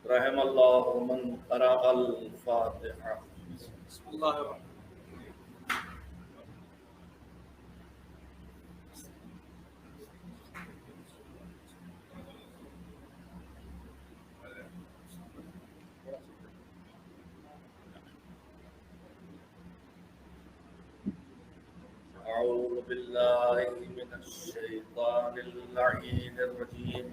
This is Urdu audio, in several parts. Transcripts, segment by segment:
رحم اللہ من قرأ الفاتحہ۔ بسم اللہ الرحمن اعوذ باللہ من الشیطان اللعین الرجیم،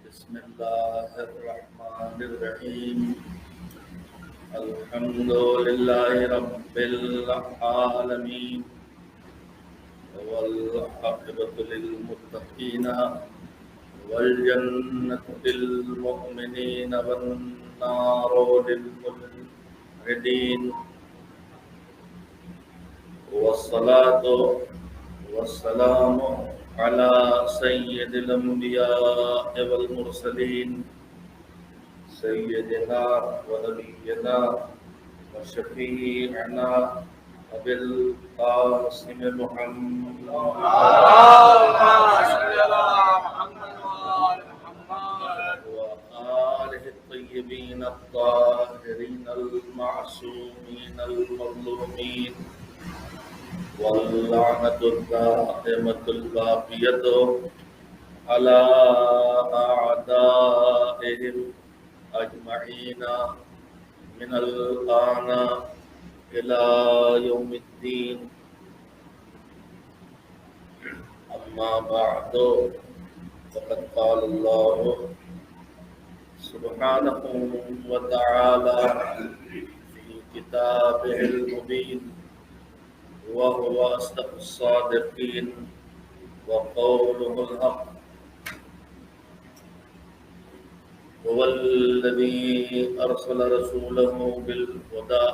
بسم اللہ الرحمن الرحیم، الحمد للہ رب العالمین، والعاقبۃ للمتقین، والجنۃ للمؤمنین والنار للمنکرین، والصلاة والسلام على سید الانبیاء والمرسلین، سیدنا ونبینا وشفیعنا ابی القاسم محمد اللهم صل على محمد وآل محمد وآلہ الطیبین الطاہرین المعصومین المظلومین، واللعنة الدائمة الباقية على أعدائهم أجمعين من الآن إلى يوم الدين. أما بعد، فقد قال الله سبحانه وتعالى في كتابه المبين، وهو أصدق الصادقين وقوله الحق، هو الذي أرسل رسوله بالهدى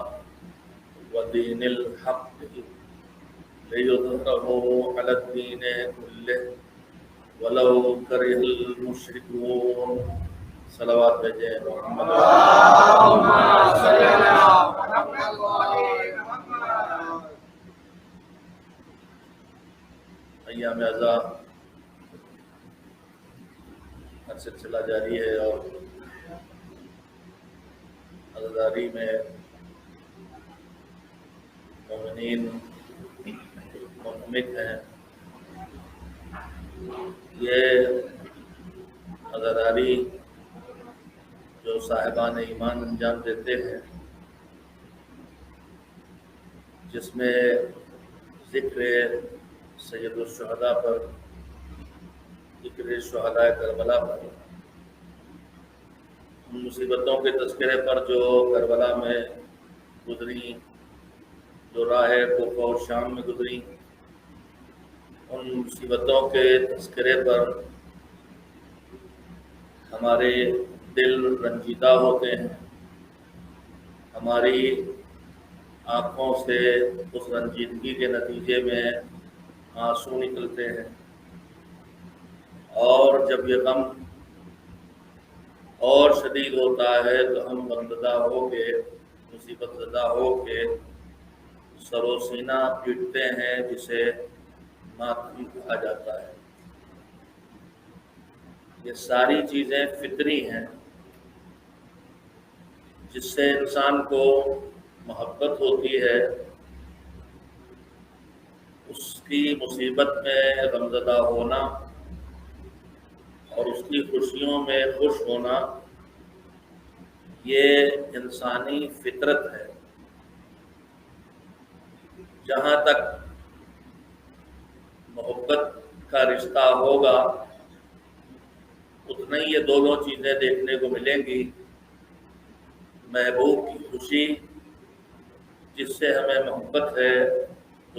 ودين الحق ليظهره على الدين كله ولو كره المشركون. صلوات بھیجیں محمد اللهم صل على محمد وآل محمد. ایام اعزاء کا سلسلہ جاری ہے، اور عزاداری میں مومنین منہمک ہیں۔ یہ عزاداری جو صاحبان ایمان انجام دیتے ہیں، جس میں ذکر سید الشہداء پر، ذکر شہداء کربلا پر، ان مصیبتوں کے تذکرے پر جو کربلا میں گزری، جو راہ کوفہ و شام میں گزری، ان مصیبتوں کے تذکرے پر ہمارے دل رنجیدہ ہوتے ہیں، ہماری آنکھوں سے اس رنجیدگی کے نتیجے میں آنسو نکلتے ہیں، اور جب یہ غم اور شدید ہوتا ہے تو ہم غمزدہ ہو کے، مصیبت زدہ ہو کے سر و سینہ پیٹتے ہیں، جسے ماتم کہا جاتا ہے۔ یہ ساری چیزیں فطری ہیں، جس سے انسان کو محبت ہوتی ہے، اس کی مصیبت میں غمزدہ ہونا اور اس کی خوشیوں میں خوش ہونا، یہ انسانی فطرت ہے۔ جہاں تک محبت کا رشتہ ہوگا، اتنا ہی یہ دونوں چیزیں دیکھنے کو ملیں گی۔ محبوب کی خوشی، جس سے ہمیں محبت ہے،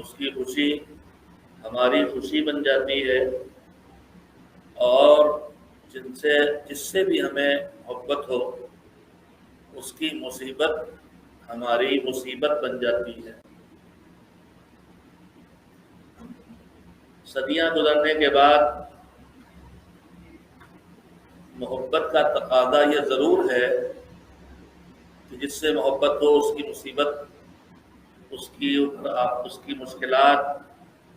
اس کی خوشی ہماری خوشی بن جاتی ہے، اور جس سے بھی ہمیں محبت ہو، اس کی مصیبت ہماری مصیبت بن جاتی ہے۔ صدیاں گزرنے کے بعد محبت کا تقاضا یہ ضرور ہے کہ جس سے محبت ہو، اس کی مصیبت، اس کی مشکلات،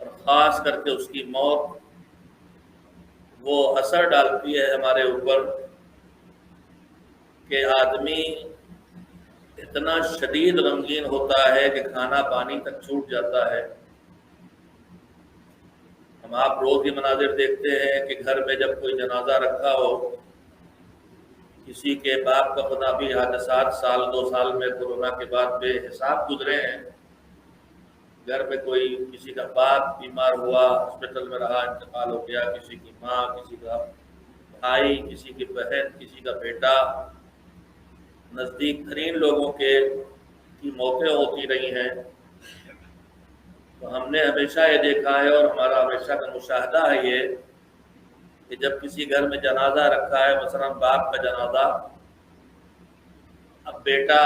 اور خاص کر کے اس کی موت، وہ اثر ڈالتی ہے ہمارے اوپر، کہ آدمی اتنا شدید غمگین ہوتا ہے کہ کھانا پانی تک چھوٹ جاتا ہے۔ ہم آپ روز یہ مناظر دیکھتے ہیں کہ گھر میں جب کوئی جنازہ رکھا ہو، کسی کے باپ کا خدا بھی حادثات سال 2 سال میں کورونا کے بعد بے حساب گزرے ہیں، گھر میں کوئی کسی کا باپ بیمار ہوا، ہاسپٹل میں رہا، انتقال ہو گیا، کسی کی ماں، کسی کا بھائی، کسی کی بہن، کسی کا بیٹا، نزدیک ترین لوگوں کی موتیں ہوتی رہی ہیں۔ تو ہم نے ہمیشہ یہ دیکھا ہے اور ہمارا ہمیشہ کا مشاہدہ ہے یہ کہ جب کسی گھر میں جنازہ رکھا ہے، مثلا باپ کا جنازہ، اب بیٹا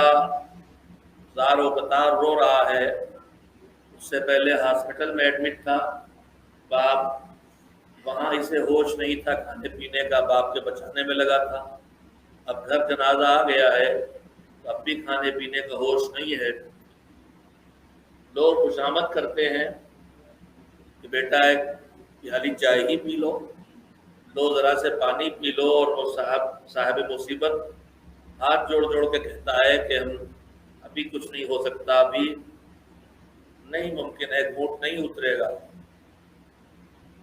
زار و قطار رو رہا ہے، اس سے پہلے ہاسپٹل میں ایڈمٹ تھا، باپ وہاں اسے ہوش نہیں تھا کھانے پینے کا، باپ کے بچانے میں لگا تھا، اب گھر جنازہ آ گیا ہے تو اب بھی کھانے پینے کا ہوش نہیں ہے۔ لوگ خوشامد کرتے ہیں کہ بیٹا ایک پیالی چائے ہی پی لو ذرا سے پانی پی لو، اور وہ صاحب مصیبت ہاتھ جوڑ جوڑ کے کہتا ہے کہ ہم ابھی کچھ نہیں ہو سکتا، ابھی نہیں ممکن ہے، گھونٹ نہیں اترے گا۔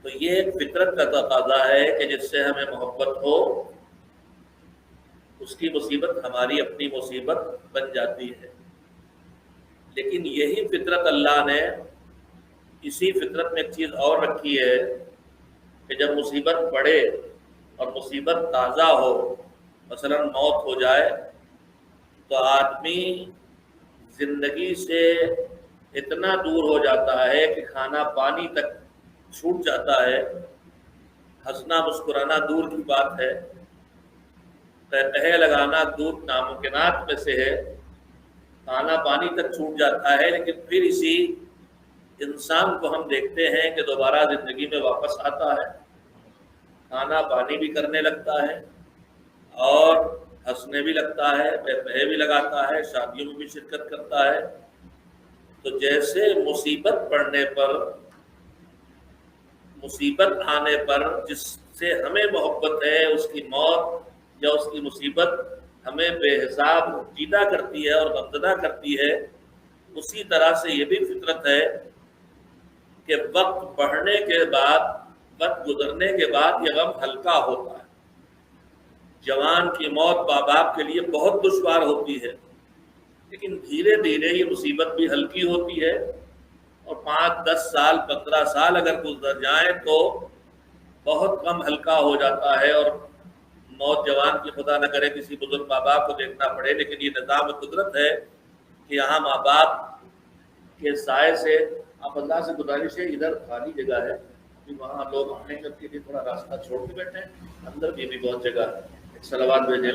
تو یہ ایک فطرت کا تقاضا ہے کہ جس سے ہمیں محبت ہو، اس کی مصیبت ہماری اپنی مصیبت بن جاتی ہے۔ لیکن یہی فطرت اللہ نے اسی فطرت میں ایک چیز اور رکھی ہے کہ جب مصیبت پڑے اور مصیبت تازہ ہو، مثلا موت ہو جائے، تو آدمی زندگی سے اتنا دور ہو جاتا ہے کہ کھانا پانی تک چھوٹ جاتا ہے، ہنسنا مسکرانا دور کی بات ہے، قہقہے لگانا دور ناممکنات میں سے ہے، کھانا پانی تک چھوٹ جاتا ہے۔ لیکن پھر اسی انسان کو ہم دیکھتے ہیں کہ دوبارہ زندگی میں واپس آتا ہے، کھانا پانی بھی کرنے لگتا ہے اور ہنسنے بھی لگتا ہے، قہقہے بھی لگاتا ہے، شادیوں میں بھی شرکت کرتا ہے۔ تو جیسے مصیبت پڑنے پر، مصیبت آنے پر جس سے ہمیں محبت ہے، اس کی موت یا اس کی مصیبت ہمیں بے حساب پیدا کرتی ہے اور غمزدہ کرتی ہے، اسی طرح سے یہ بھی فطرت ہے کہ وقت بڑھنے کے بعد، وقت گزرنے کے بعد یہ غم ہلکا ہوتا ہے۔ جوان کی موت ماں باپ کے لیے بہت دشوار ہوتی ہے، لیکن دھیرے دھیرے یہ مصیبت بھی ہلکی ہوتی ہے، اور 5 10 سال 15 سال اگر گزر جائیں تو بہت کم ہلکا ہو جاتا ہے، اور موت جوان کی خدا نہ کرے کسی بزرگ ماں باپ کو دیکھنا پڑے، لیکن یہ نظام قدرت ہے کہ یہاں ماں باپ کے سائے سے، آپ اللہ سے گزارش ہے ادھر خالی جگہ ہے، وہاں لوگ آنے کے لیے تھوڑا راستہ چھوڑ کے بیٹھے ہیں، اندر بھی بہت جگہ ہے، ایک صلوات بھیجیں۔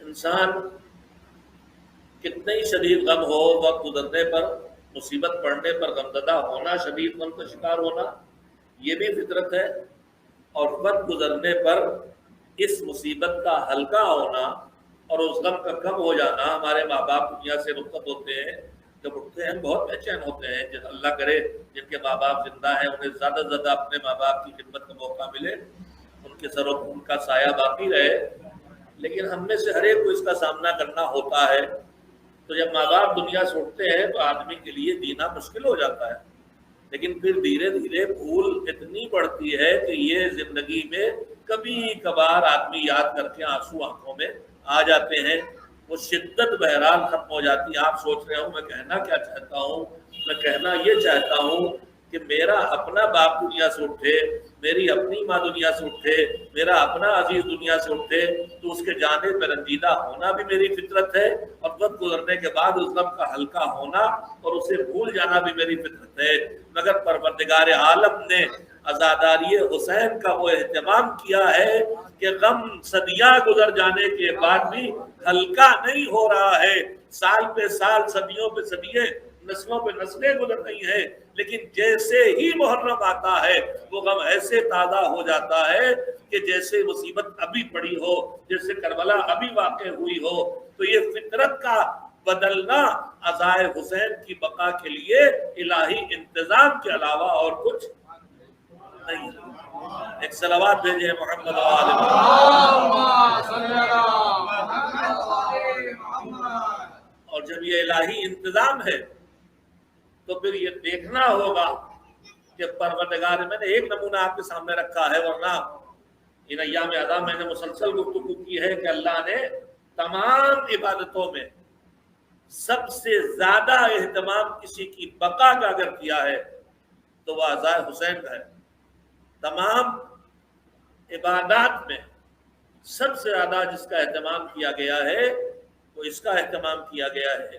انسان کتنے ہی شدید غم ہو، وقت گزرنے پر، مصیبت پڑنے پر غمزدہ ہونا، شدید غم کا شکار ہونا، یہ بھی فطرت ہے، اور وقت گزرنے پر اس مصیبت کا ہلکا ہونا اور اس غم کا کم ہو جانا۔ ہمارے ماں باپ دنیا سے رخصت ہوتے ہیں، جب اٹھتے ہیں بہت بے چین ہوتے ہیں، جب اللہ کرے جن کے ماں باپ زندہ ہیں انہیں زیادہ سے زیادہ اپنے ماں باپ کی خدمت کا موقع ملے، ان کے سر ان کا سایہ باقی رہے، لیکن ہم میں سے ہر ایک کو اس کا سامنا کرنا ہوتا ہے۔ تو جب ماں باپ دنیا سے اٹھتے ہیں تو آدمی کے لیے جینا مشکل ہو جاتا ہے، لیکن پھر دھیرے دھیرے بھول اتنی بڑھتی ہے کہ یہ زندگی میں کبھی کبھار آدمی یاد کر کے آنسو آنکھوں میں آ جاتے ہیں، وہ شدت بہرحال ختم ہو جاتی ہے۔ آپ سوچ رہے ہوں میں کہنا کیا چاہتا ہوں؟ میں کہنا یہ چاہتا ہوں کہ میرا اپنا باپ دنیا سے اٹھے، میری اپنی ماں دنیا سے اٹھے، میرا اپنا عزیز دنیا سے اٹھے، تو اس کے جانے پہ رنجیدہ ہونا بھی میری فطرت ہے، اور وقت گزرنے کے بعد اس غم کا ہلکا ہونا اور اسے بھول جانا بھی میری فطرت ہے۔ مگر پروردگار عالم نے عزاداری حسین کا وہ اہتمام کیا ہے کہ غم صدیاں گزر جانے کے بعد بھی ہلکا نہیں ہو رہا ہے، سال پہ سال، صدیوں پہ صدییں، نسلوں پہ نسلیں گزر رہی ہیں، لیکن جیسے ہی محرم آتا ہے وہ غم ایسے تازہ ہو جاتا ہے کہ جیسے مصیبت ابھی پڑی ہو، جیسے کربلا ابھی واقع ہوئی ہو۔ تو یہ فطرت کا بدلنا عزائے حسین کی بقا کے لیے الہی انتظام کے علاوہ اور کچھ نہیں ہے۔ ایک صلوات بھیجے محمد و آل محمد۔ اور جب یہ الہی انتظام ہے تو پھر یہ دیکھنا ہوگا کہ پروردگار، میں نے ایک نمونہ آپ کے سامنے رکھا ہے، ورنہ ان ایام اعظام میں نے مسلسل گفتگو کی ہے کہ اللہ نے تمام عبادتوں میں سب سے زیادہ اہتمام کسی کی بقا کا اگر کیا ہے تو وہ عزائے حسین کا ہے۔ تمام عبادات میں سب سے زیادہ جس کا اہتمام کیا گیا ہے وہ اس کا اہتمام کیا گیا ہے۔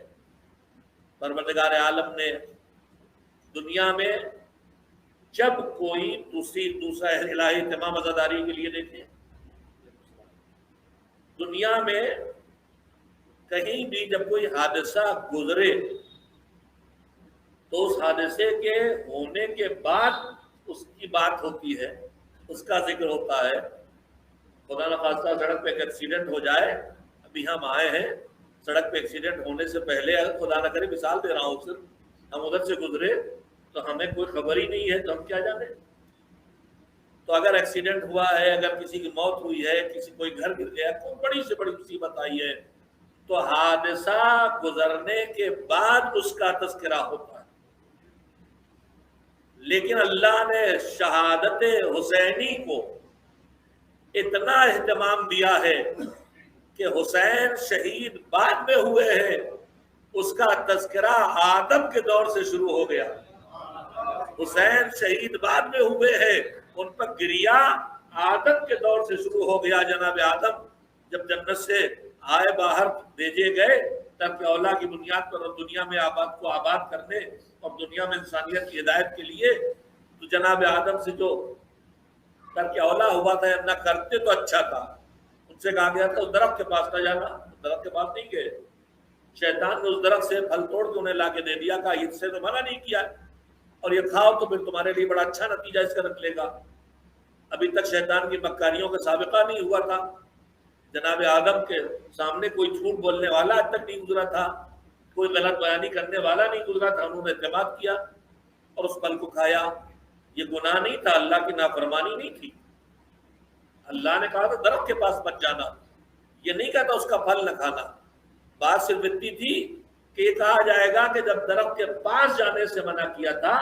پروردگار عالم نے دنیا میں جب کوئی دوسرا الہی اہتمام عزاداری کے لیے دیکھیں، دنیا میں کہیں بھی جب کوئی حادثہ گزرے تو اس حادثے کے ہونے کے بعد اس کی بات ہوتی ہے، اس کا ذکر ہوتا ہے۔ خدا نخواستہ سڑک پہ ایک ایکسیڈنٹ ہو جائے، ابھی ہم آئے ہیں، سڑک پہ ایکسیڈنٹ ہونے سے پہلے اگر خدا نہ کرے مثال دے رہا ہوں صرف، ہم ادھر سے گزرے تو ہمیں کوئی خبر ہی نہیں ہے تو ہم کیا جانیں؟ تو اگر ایکسیڈنٹ ہوا ہے، اگر کسی کی موت ہوئی ہے، کسی کوئی گھر گر گیا، کوئی بڑی سے بڑی مصیبت آئی ہے، تو حادثہ گزرنے کے بعد اس کا تذکرہ ہوتا ہے۔ لیکن اللہ نے شہادت حسینی کو اتنا اہتمام دیا ہے کہ حسین شہید بعد میں ہوئے ہیں، اس کا تذکرہ آدم کے دور سے شروع ہو گیا۔ حسین شہید بعد میں ہوئے ہیں، ان پر گریہ آدم کے دور سے شروع ہو گیا۔ جناب آدم جب جنت سے آئے، باہر بھیجے گئے تاکہ اولا کی بنیاد پر دنیا میں آباد کرنے اور دنیا میں انسانیت کی ہدایت کے لیے، تو جناب آدم سے جو ترک اولا ہوا تھا نہ کرتے تو اچھا تھا۔ ان سے کہا گیا تھا اس درخت کے پاس نہ جانا، درخت کے پاس نہیں گئے۔ شیطان نے اس درخت سے پھل توڑ کے انہیں لا کے دے دیا، کہا اس سے تو منع نہیں کیا اور یہ کھاؤ تو پھر تمہارے لیے بڑا اچھا نتیجہ اس کا نکلے گا۔ ابھی تک شیطان کی مکاریوں کا سابقہ نہیں ہوا تھا، جناب آدم کے سامنے کوئی جھوٹ بولنے والا آج تک نہیں گزرا تھا، کوئی غلط بیانی کرنے والا نہیں گزرا تھا۔ انہوں نے اعتماد کیا اور اس پھل کو کھایا۔ یہ گناہ نہیں تھا، اللہ کی نافرمانی نہیں تھی۔ اللہ نے کہا تھا درخت کے پاس مت جانا، یہ نہیں کہا تھا اس کا پھل نہ کھانا۔ بات صرف اتنی تھی کہ یہ کہا جائے گا کہ جب درخت کے پاس جانے سے منع کیا تھا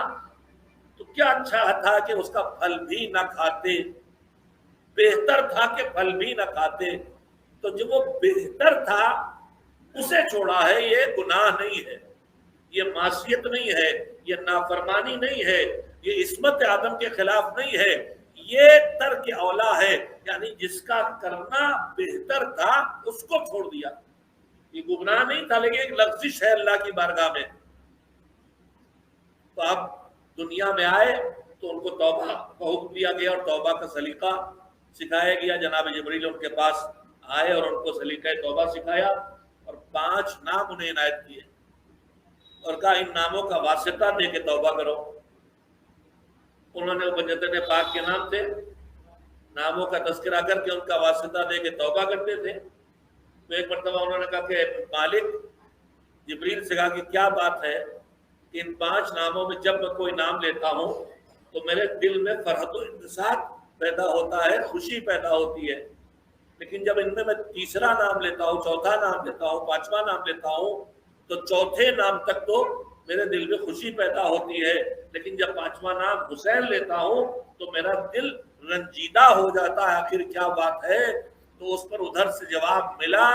تو کیا اچھا تھا کہ اس کا پھل بھی نہ کھاتے، بہتر تھا کہ پھل بھی نہ کھاتے۔ تو جو وہ بہتر تھا اسے چھوڑا ہے، یہ گناہ نہیں ہے، یہ معصیت نہیں ہے، یہ نافرمانی نہیں ہے، یہ عصمت آدم کے خلاف نہیں ہے، یہ ترک اولا ہے، یعنی جس کا کرنا بہتر تھا اس کو چھوڑ دیا۔ یہ گناہ نہیں تھا لیکن ایک لغزش ہے اللہ کی بارگاہ میں۔ تو اب دنیا میں آئے تو ان کو توبہ کا حکم دیا گیا اور توبہ کا سلیقہ سکھایا گیا۔ جناب جبریل ان کے پاس آئے اور ان کو سلیقہ توبہ سکھایا اور 5 نام انہیں عنایت کیے اور کہا ان ناموں کا واسطہ دے کے توبہ کرو۔ انہوں نے بجتن پاک کے نام تھے، ناموں کا تذکرہ کر کے ان کا واسطہ دے کے توبہ کرتے تھے۔ تو ایک مرتبہ انہوں نے کہا کہ مالک، جبریل سے کہا کہ کیا بات ہے کہ ان 5 ناموں میں جب میں کوئی نام لیتا ہوں تو میرے دل میں فرحت و انبساط پیدا ہوتا ہے، خوشی پیدا ہوتی ہے، لیکن جب ان میں تیسرا نام لیتا ہوں، چوتھا نام لیتا ہوں، 5واں نام لیتا ہوں تو چوتھے نام تک تو میرے دل میں خوشی پیدا ہوتی ہے، لیکن جب 5واں نام حسین لیتا ہوں تو میرا دل رنجیدہ ہو جاتا ہے، آخر کیا بات ہے؟ تو اس پر ادھر سے جواب ملا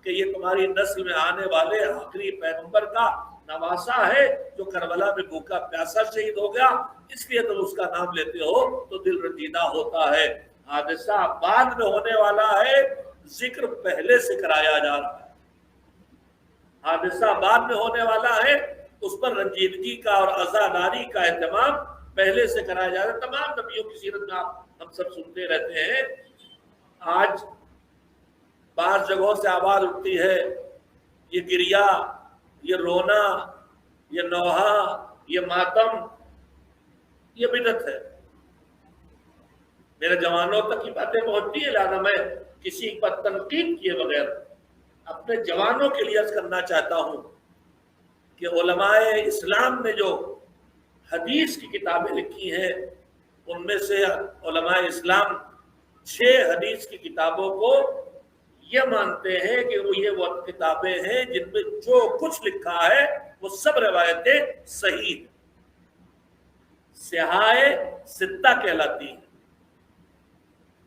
کہ یہ تمہاری نسل میں آنے والے آخری پیغمبر کا نواسا ہے جو کربلا میں بھوکا پیاسا شہید ہو گیا، اس لیے تم اس کا نام لیتے ہو تو دل رنجیدہ ہوتا ہے۔ حادثہ بعد میں ہونے والا ہے، ذکر پہلے سے کرایا جا رہا ہے۔ حادثہ بعد میں ہونے والا ہے، اس پر رنجیدگی کا اور عزاداری کا اہتمام پہلے سے کرایا جا رہا ہے۔ تمام نبیوں کی سیرت میں ہم سب سنتے رہتے ہیں۔ آج بعض جگہوں سے آواز اٹھتی ہے یہ گریہ، یہ رونا، یہ نوحہ، یہ ماتم، یہ بدعت ہے۔ میرے جوانوں تک کی باتیں پہنچتی ہیں، لہذا میں کسی پر تنقید کیے بغیر اپنے جوانوں کے لیے عرض کرنا چاہتا ہوں کہ علماء اسلام نے جو حدیث کی کتابیں لکھی ہیں ان میں سے علماء اسلام 6 حدیث کی کتابوں کو یہ مانتے ہیں کہ وہ کتابیں ہیں جن میں جو کچھ لکھا ہے وہ سب روایتیں صحیح ہیں، صحاح ستہ کہلاتی ہیں،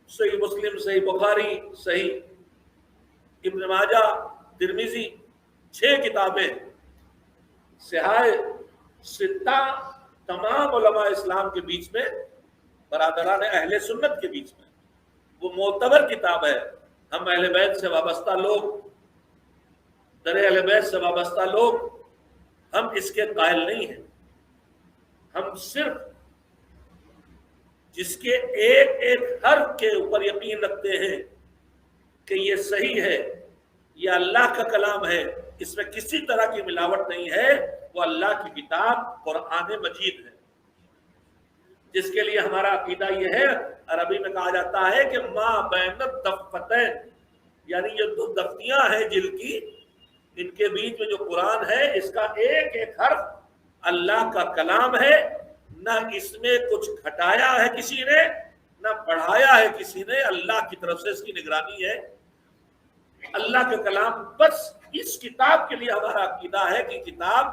صحیح مسلم، صحیح بخاری، صحیح ابن ماجہ، ترمذی، 6 کتابیں صحاح ستہ تمام علماء اسلام کے بیچ میں، برادران اہل سنت کے بیچ میں وہ معتبر کتاب ہے۔ ہم اہل بیت سے وابستہ لوگ، در اہل بیت سے وابستہ لوگ، ہم اس کے قائل نہیں ہیں۔ ہم صرف جس کے ایک ایک حرف کے اوپر یقین رکھتے ہیں کہ یہ صحیح ہے، یہ اللہ کا کلام ہے، اس میں کسی طرح کی ملاوٹ نہیں ہے، وہ اللہ کی کتاب قرآن مجید ہے، جس کے لیے ہمارا عقیدہ یہ ہے، عربی میں کہا جاتا ہے کہ ما بین الدفتین، یعنی یہ 2 دفتیاں ہیں جل کی، ان کے بیچ میں جو قرآن ہے اس کا ایک ایک حرف اللہ کا کلام ہے، نہ اس میں کچھ گھٹایا ہے کسی نے، نہ بڑھایا ہے کسی نے، اللہ کی طرف سے اس کی نگرانی ہے، اللہ کا کلام۔ بس اس کتاب کے لیے ہمارا عقیدہ ہے کہ کتاب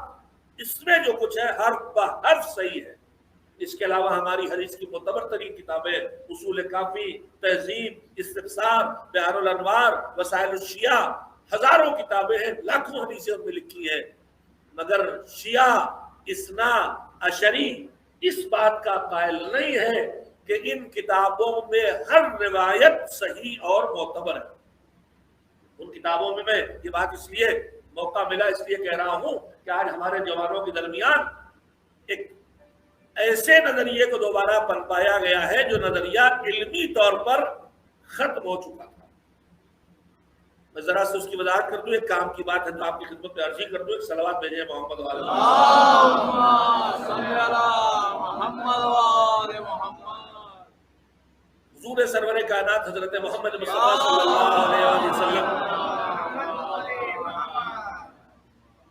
اس میں جو کچھ ہے حرف بہ حرف صحیح ہے۔ اس کے علاوہ ہماری حدیث کی معتبر ترین کتابیں اصول کافی، تہذیب، استفسار، بحار الانوار، وسائل الشیعہ، ہزاروں کتابیں ہیں، لاکھوں حدیثیں ان میں لکھی ہیں، مگر شیعہ اثنا عشری اس بات کا قائل نہیں ہے کہ ان کتابوں میں ہر روایت صحیح اور معتبر ہے۔ ان کتابوں میں میں یہ بات اس لیے موقع ملا اس لیے کہہ رہا ہوں کہ آج ہمارے جوانوں کے درمیان ایک ایسے نظریے کو دوبارہ پنپایا گیا ہے جو نظریہ علمی طور پر ختم ہو چکا تھا۔ میں ذرا سے اس کی وضاحت کر دوں، ایک کام کی بات ہے تو آپ کی خدمت میں عرضی کر دوں، ایک صلوات بھیجیں محمد والے حضور سرور کائنات حضرت محمد مصطفیٰ صلی اللہ علیہ وسلم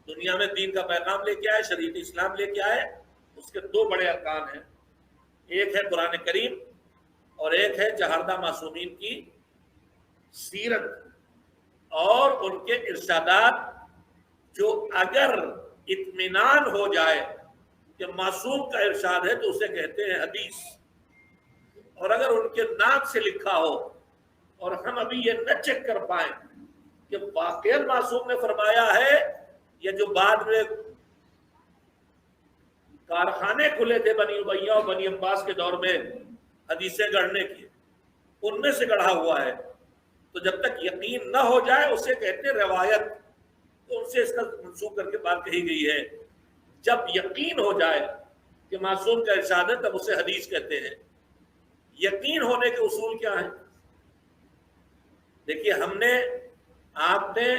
دنیا میں دین کا پیغام لے کے آئے، شریعت اسلام لے کے آئے۔ اس کے 2 بڑے ارکان ہیں، ایک ہے قرآن کریم اور ایک ہے چہاردہ معصومین کی سیرت اور ان کے ارشادات، جو اگر اطمینان ہو جائے کہ معصوم کا ارشاد ہے تو اسے کہتے ہیں حدیث، اور اگر ان کے نام سے لکھا ہو اور ہم ابھی یہ نہ چیک کر پائیں کہ واقعی معصوم نے فرمایا ہے یا جو بعد میں کارخانے کھلے تھے بنی امیہ اور بنی عباس کے دور میں حدیثیں گڑھنے کی، ان میں سے گڑھا ہوا ہے، تو جب تک یقین نہ ہو جائے اسے کہتے ہیں روایت، تو ان سے اس کا منسوخ کر کے بات کہی گئی ہے۔ جب یقین ہو جائے کہ معصوم کا ارشاد ہے تب اسے حدیث کہتے ہیں۔ یقین ہونے کے اصول کیا ہیں؟ دیکھیے، ہم نے، آپ نے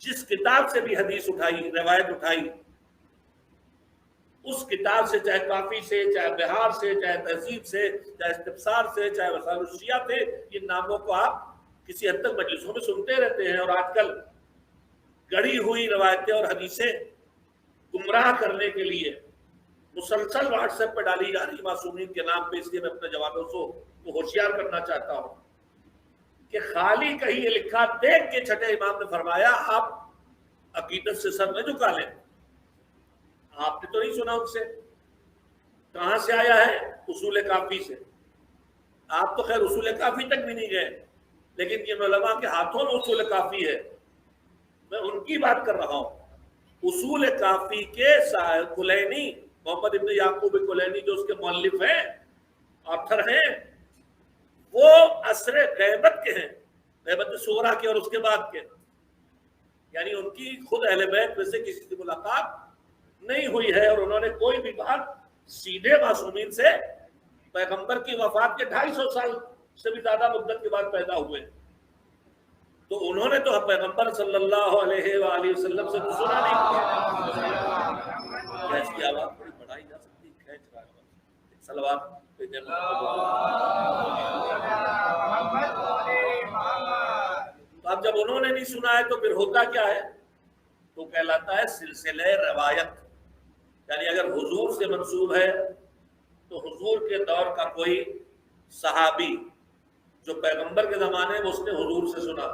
جس کتاب سے بھی حدیث اٹھائی، روایت اٹھائی، اس کتاب سے، چاہے کافی سے، چاہے بہار سے، چاہے تہذیب سے، چاہے استفسار سے، چاہے وسائل الشیعہ سے، ان ناموں کو آپ کسی حد تک مجلسوں میں سنتے رہتے ہیں، اور آج کل گڑھی ہوئی روایتیں اور حدیثیں گمراہ کرنے کے لیے مسلسل واٹس ایپ پہ ڈالی جا رہی معصومین کے نام پہ۔ اس لیے میں اپنے جوانوں کو ہوشیار کرنا چاہتا ہوں کہ خالی کہیں یہ لکھا دیکھ کے چھٹے امام نے فرمایا آپ عقیدت سے سر نہ جھکا لیں۔ آپ نے تو نہیں سنا ان سے، کہاں سے آیا ہے؟ اصول کافی سے۔ آپ تو خیر اصول کافی تک بھی نہیں گئے، لیکن یہ علماء کے ہاتھوں میں اصول کافی ہے، میں ان کی بات کر رہا ہوں۔ اصول کافی کے کلینی، محمد ابن یعقوب کلینی جو اس کے مؤلف ہیں، آتھر ہیں، وہ عصر غیبت کے ہیں، غیبت صغریٰ کے اور اس کے بعد کے، یعنی ان کی خود اہل بیت میں سے کسی سے ملاقات نہیں ہوئی ہے، اور انہوں نے کوئی بھی بات سیدھے معصومین سے، پیغمبر کی وفات کے 250 سال سے بھی زیادہ مدت کے بعد پیدا ہوئے، تو انہوں نے تو پیغمبر صلی اللہ علیہ وآلہ وسلم سے تو سنا نہیں کیا اس کی آواز تھوڑی بڑھائی جا سکتی ہے؟ کھینچ رہا ہے صلوات پہ تو آپ جب جب انہوں نے نہیں سنا ہے تو پھر ہوتا کیا ہے؟ تو کہلاتا ہے سلسلہ روایت. یعنی اگر حضور سے منسوب ہے تو حضور کے دور کا کوئی صحابی جو پیغمبر کے زمانے میں اس نے حضور سے سنا،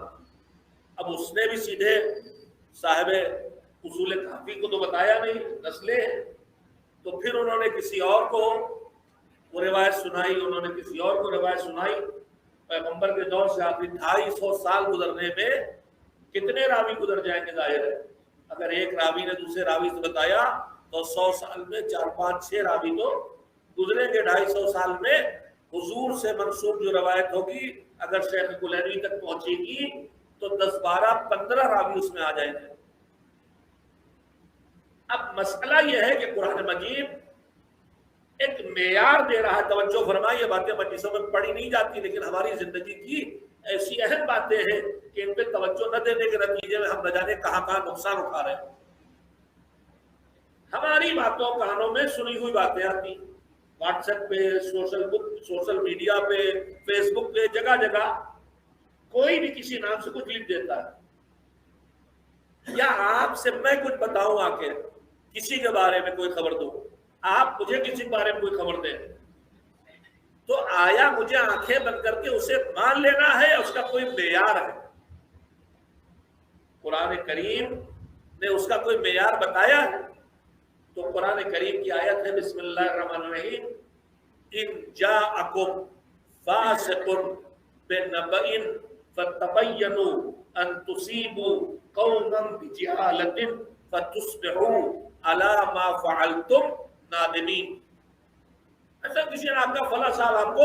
اب اس نے بھی سیدھے صاحب اصول کافی کو تو بتایا نہیں، نسلیں ہیں، تو پھر انہوں نے کسی اور کو وہ روایت سنائی، انہوں نے کسی اور کو روایت سنائی. پیغمبر کے دور سے آخری 250 سال گزرنے میں کتنے راوی گزر جائیں گے؟ ظاہر ہے اگر ایک راوی نے دوسرے راوی سے بتایا تو 100 سال میں 4 5 6 راوی تو گزریں گے. 250 سال میں حضور سے منسوب جو روایت ہوگی اگر شیخ کلینی تک پہنچے گی تو 10 12 15 راوی اس میں آ جائیں گے. اب مسئلہ یہ ہے کہ قرآن مجید ایک معیار دے رہا ہے. توجہ فرمائیے، باتیں مجلسوں میں پڑھی نہیں جاتی لیکن ہماری زندگی کی ایسی اہم باتیں ہیں کہ ان پہ توجہ نہ دینے کے نتیجے میں ہم نہ جانے کہاں کہاں نقصان اٹھا رہے ہیں. ہماری باتوں کانوں میں سنی ہوئی باتیں آتی، واٹس ایپ پہ، سوشل میڈیا پہ، فیس بک پہ، جگہ جگہ کوئی بھی کسی نام سے کچھ لکھ دیتا ہے. یا آپ سے میں کچھ بتاؤں آ کے کسی کے بارے میں کوئی خبر دوں، آپ مجھے کسی کے بارے میں کوئی خبر دیں، تو آیا مجھے آنکھیں بند کر کے اسے مان لینا ہے؟ اس کا کوئی معیار ہے؟ قرآن کریم نے اس کا کوئی معیار بتایا ہے؟ تو قرآن کریم کی آیت ہے بسم اللہ الرحمن الرحیم، ان جاءکم فاسق بنبأ فتبینوا ان تصیبوا قوما بجہالۃ فتصبحوا علی ما فعلتم نادمین. ایسا کسی نے آپ کا فلاں صاحب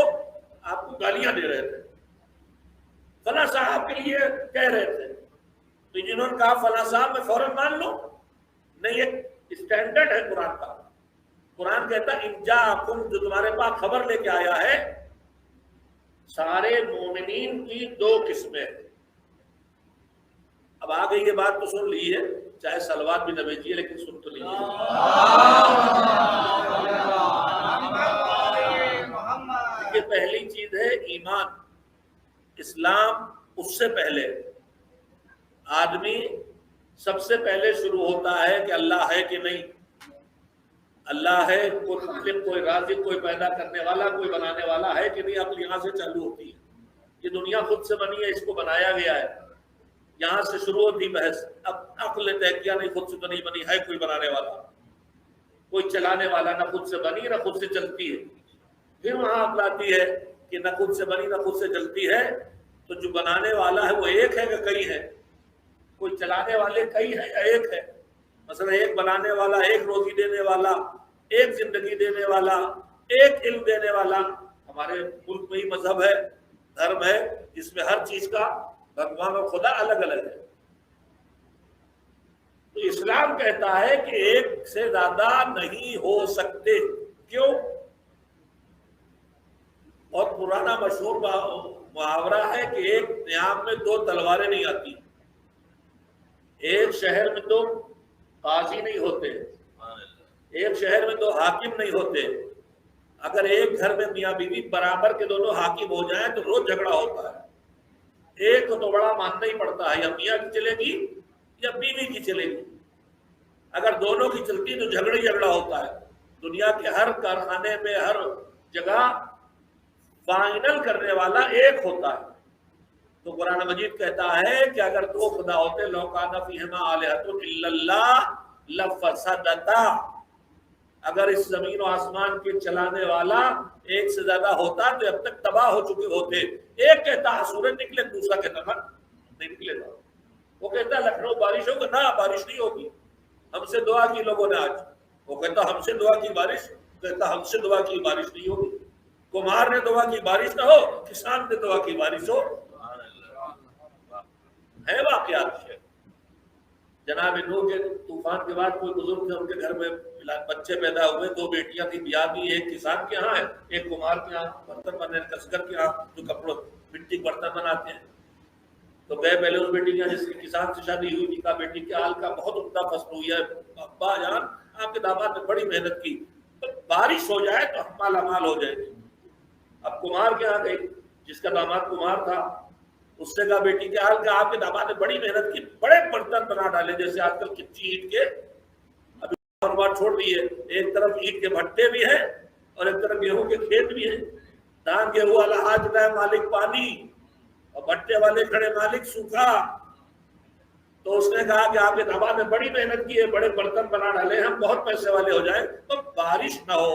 آپ کو گالیاں دے رہے تھے، فلاں صاحب کے لیے کہہ رہے تھے، تو جنہوں نے کہا فلاں صاحب میں فوراً مان لو؟ نہیں، ایک اسٹینڈرڈ ہے قرآن کا. قرآن کہتا ہے ان جاءکم، جو تمہارے پاس خبر لے کے آیا ہے. سارے مومنین کی 2 قسمیں. اب آ گئی یہ بات تو سن لیجیے، چاہے سلوات بھی نہ بھیجیے لیکن سن تو لیجیے. یہ پہلی چیز ہے ایمان، اسلام. اس سے پہلے آدمی سب سے پہلے شروع ہوتا ہے کہ اللہ ہے کہ نہیں. اللہ ہے، کوئی خالق، کوئی رازق، کوئی پیدا کرنے والا، کوئی بنانے والا ہے کہ نہیں. عقل یہاں سے چالو ہوتی ہے. یہ دنیا خود سے بنی ہے، اس کو بنایا گیا ہے، یہاں سے شروع ہوتی بحث. اب عقل نے طے کیا نہیں، خود سے تو نہیں بنی ہے، کوئی بنانے والا، کوئی چلانے والا. نہ خود سے بنی نہ خود سے چلتی ہے. پھر وہاں عقل آتی ہے کہ نہ خود سے بنی نہ خود سے چلتی ہے، تو جو بنانے والا ہے وہ ایک ہے کہ کئی ہے؟ کوئی چلانے والے کئی ہے یا ایک ہے؟ مثلا ایک بنانے والا، ایک روزی دینے والا، ایک زندگی دینے والا، ایک علم دینے والا. ہمارے ملک میں ہی مذہب ہے، دھرم ہے جس میں ہر چیز کا بھگوان اور خدا الگ الگ ہے. تو اسلام کہتا ہے کہ ایک سے زیادہ نہیں ہو سکتے. کیوں؟ اور پرانا مشہور محاورہ ہے کہ ایک نیام میں 2 تلواریں نہیں آتی. ایک شہر میں 2 قاضی نہیں ہوتے، ایک شہر میں 2 حاکم نہیں ہوتے. اگر ایک گھر میں میاں بیوی برابر کے دونوں حاکم ہو جائیں تو روز جھگڑا ہوتا ہے. ایک کو تو بڑا ماننا ہی پڑتا ہے، یا میاں کی چلے گی یا بیوی کی چلے گی. اگر دونوں کی چلتی تو جھگڑا ہوتا ہے. دنیا کے ہر کارخانے میں، ہر جگہ فائنل کرنے والا ایک ہوتا ہے. تو قرآن مجید کہتا ہے کہ اگر 2 خدا ہوتے، لو کان فیہما آلہۃ الا اللہ لفسدتا، اگر اس زمین و آسمان کے چلانے والا ایک سے زیادہ ہوتا تو اب تک تباہ ہو چکے ہوتے. ایک کہتا ہے سورج نکلے، دوسرا کہتا ہے نہیں نکلے گا. وہ کہتا ہے لکھنؤ بارش ہوگا، نہ بارش نہیں ہوگی، ہم سے دعا کی لوگوں نے آج. وہ کہتا ہم سے دعا کی بارش، کہتا ہم سے دعا کی بارش نہیں ہوگی. کمار نے دعا کی بارش نہ ہو، کسان نے دعا کی بارش ہو. ہے واقعات. جناب نوح کے طوفان کے بعد کوئی بزرگ تھے، ان کے گھر میں بچے پیدا ہوئے، 2 بیٹیاں تھیں، بیاہ بھی ایک کسان کے ہاں ہے، ایک کمار کے ہاں، برتن بنانے کسگر کے ہاں، جو کپڑوں مٹی برتن بناتے ہیں. تو گئے پہلے اس بیٹی کا جس کی کسان سے شادی ہوئی تھی، کہا بیٹی کے حال کا بہت عمدہ فصل ہوئی ہے، ابا جان آپ کے داماد نے بڑی محنت کی، بارش ہو جائے تو ہم مالا مال ہو جائے گے. اب کمار کے ہاں گئی، جس کا داماد کمار تھا، اس سے کہا بیٹی کیا حال؟ کہا آپ کے داماد نے بڑی محنت کی، بڑے برتن بنا ڈالے، جیسے آج کل کچی اینٹ کے ابھی کاروبار چھوڑ دیے، ایک طرف اینٹ کے بھٹے بھی ہیں اور ایک طرف گیہوں کے کھیت بھی ہیں، دان گیہوں والا ہاتھ اٹھائے مالک پانی، اور بھٹے والے کھڑے مالک سوکھا۔ تو اس نے کہا کہ آپ کے داماد نے بڑی محنت کی ہے، بڑے برتن بنا ڈالے، ہم بہت پیسے والے ہو جائیں تو بارش نہ ہو۔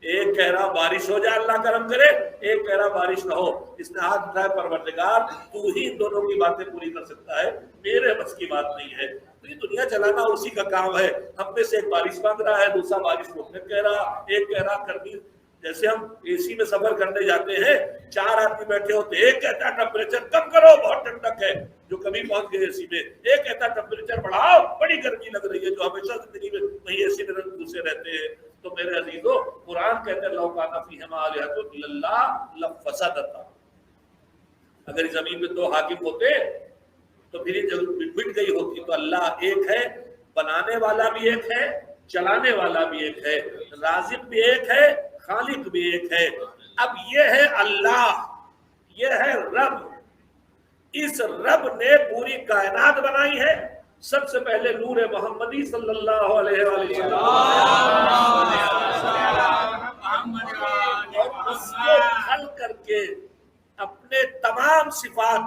ایک کہہ رہا بارش ہو جائے اللہ کرم کرے، ایک کہہ رہا بارش نہ ہو۔ اس نے ہاتھ اٹھایا، پروردگار تو ہی دونوں کی باتیں پوری کر سکتا ہے، میرے بس کی بات نہیں ہے۔ تو یہ دنیا چلانا اسی کا کام ہے۔ ہم میں سے ایک بارش مانگ رہا ہے، دوسرا بارش روکنے کہہ رہا، ایک کہہ رہا گرمی، جیسے ہم اے سی میں سفر کرنے جاتے ہیں، 4 آدمی بیٹھے ہوتے، ایک کہتا ہے ٹمپریچر کم کرو بہت ٹھنڈک ہے، جو کبھی پہنچ گئے اے سی میں، ایک کہتا ہے ٹمپریچر بڑھاؤ بڑی گرمی لگ رہی ہے، جو ہمیشہ زندگی میں وہی اے سی میں گھسے رہتے ہیں۔ تو میرے عزیزو، قرآن کہتے ہیں لو کان فیہما آلہۃ الا اللہ لفسدتا، اگر زمین میں 2 حاکم ہوتے تو پھر یہ مٹ گئی ہوتی۔ تو اللہ ایک ہے، بنانے والا بھی ایک ہے، چلانے والا بھی ایک ہے، رازق بھی ایک ہے، خالق بھی ایک ہے۔ اب یہ ہے اللہ، یہ ہے رب۔ اس رب نے پوری کائنات بنائی ہے، سب سے پہلے نور محمدی صلی اللہ علیہ وسلم، اور اس کو حل کر کے اپنے تمام صفات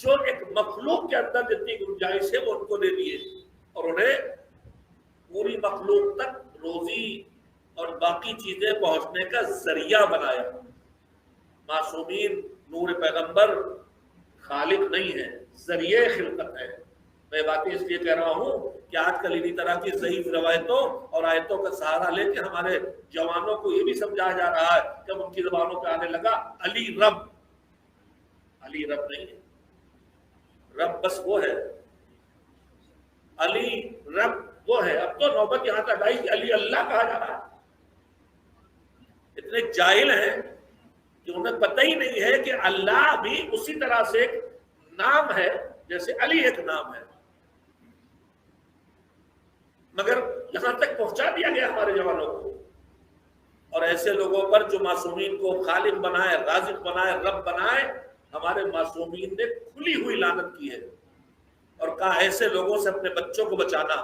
جو ایک مخلوق کے اندر جتنی گنجائش ہے وہ ان کو دے دیے، اور انہیں پوری مخلوق تک روزی اور باقی چیزیں پہنچنے کا ذریعہ بنایا۔ معصومین نور پیغمبر خالق نہیں ہے، ذریعہ خلقت ہے۔ میں باتیں اس لیے کہہ رہا ہوں کہ آج کل انہی طرح کی ضعیف روایتوں اور آیتوں کا سہارا لے کے ہمارے جوانوں کو یہ بھی سمجھایا جا رہا ہے کہ ان کی زبانوں پہ آنے لگا علی رب۔ علی رب نہیں ہے، رب بس وہ ہے، علی رب وہ ہے۔ اب تو نوبت یہاں تک آئی کہ علی اللہ کہا جا رہا ہے۔ اتنے جاہل ہیں کہ انہیں پتہ ہی نہیں ہے کہ اللہ بھی اسی طرح سے ایک نام ہے جیسے علی ایک نام ہے، مگر یہاں تک پہنچا دیا گیا ہمارے جوانوں کو۔ اور ایسے لوگوں پر جو معصومین کو خالق بنائے، رازق بنائے، رب بنائے، ہمارے معصومین نے کھلی ہوئی لعنت کی ہے اور کہا ایسے لوگوں سے اپنے بچوں کو بچانا،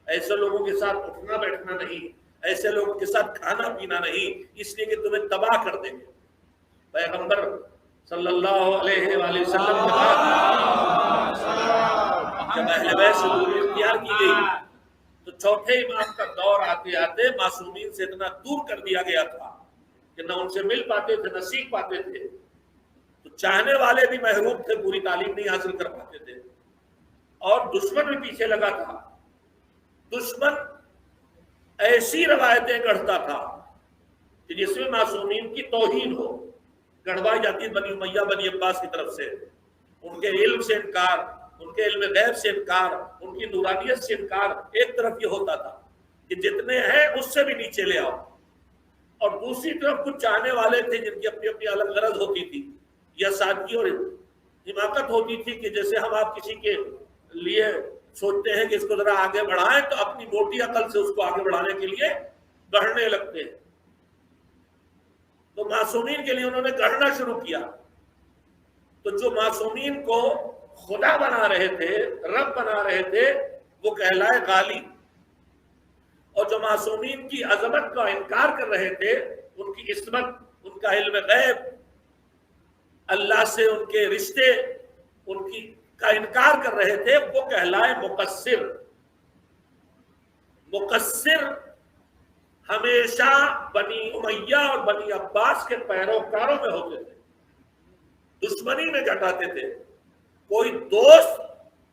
ایسے لوگوں کے ساتھ اٹھنا بیٹھنا نہیں، ایسے لوگوں کے ساتھ کھانا پینا نہیں، اس لیے کہ تمہیں تباہ کر دیں گے۔ پیغمبر صلی اللہ علیہ وآلہ وسلم کے بعد جب اہل بیت سے دوری اختیار کی گئی تو چوتھے امام کا دور آتے آتے معصومین سے اتنا دور کر دیا گیا تھا کہ نہ ان سے مل پاتے تھے، نہ سیکھ پاتے تھے۔ تو چاہنے والے بھی محروم تھے، پوری تعلیم نہیں حاصل کر پاتے تھے، اور دشمن بھی پیچھے لگا تھا۔ دشمن ایسی روایتیں گڑھتا تھا کہ جس میں معصومین کی توہین ہو، گڑھوائی جاتی بنی امیہ بنی عباس کی طرف سے، ان کے علم سے انکار، ان کے علم غیب سے انکار، ان کی نورانیت سے انکار۔ ایک طرف یہ ہوتا تھا کہ جتنے ہیں اس سے بھی نیچے لے آؤ، اور دوسری طرف کچھ چاہنے والے تھے جن کی اپنی اپنی الگ غرض ہوتی تھی، یا سادگی اور حماقت ہوتی تھی کہ جیسے ہم آپ کسی کے لیے سوچتے ہیں کہ اس کو ذرا آگے بڑھائیں تو اپنی موٹی عقل سے اس کو آگے بڑھانے کے لیے گڑھنے لگتے ہیں۔ تو معصومین کے لیے انہوں نے گڑھنا شروع کیا۔ تو جو معصومین کو خدا بنا رہے تھے، رب بنا رہے تھے، وہ کہلائے غالی، اور جو معصومین کی عظمت کا انکار کر رہے تھے، ان کی عصمت، ان کا علم غیب، اللہ سے ان کے رشتے، ان کی کا انکار کر رہے تھے، وہ کہلائے مقصر۔ مقصر ہمیشہ بنی امیہ اور بنی عباس کے پیروکاروں میں ہوتے تھے، دشمنی میں گھٹاتے تھے۔ کوئی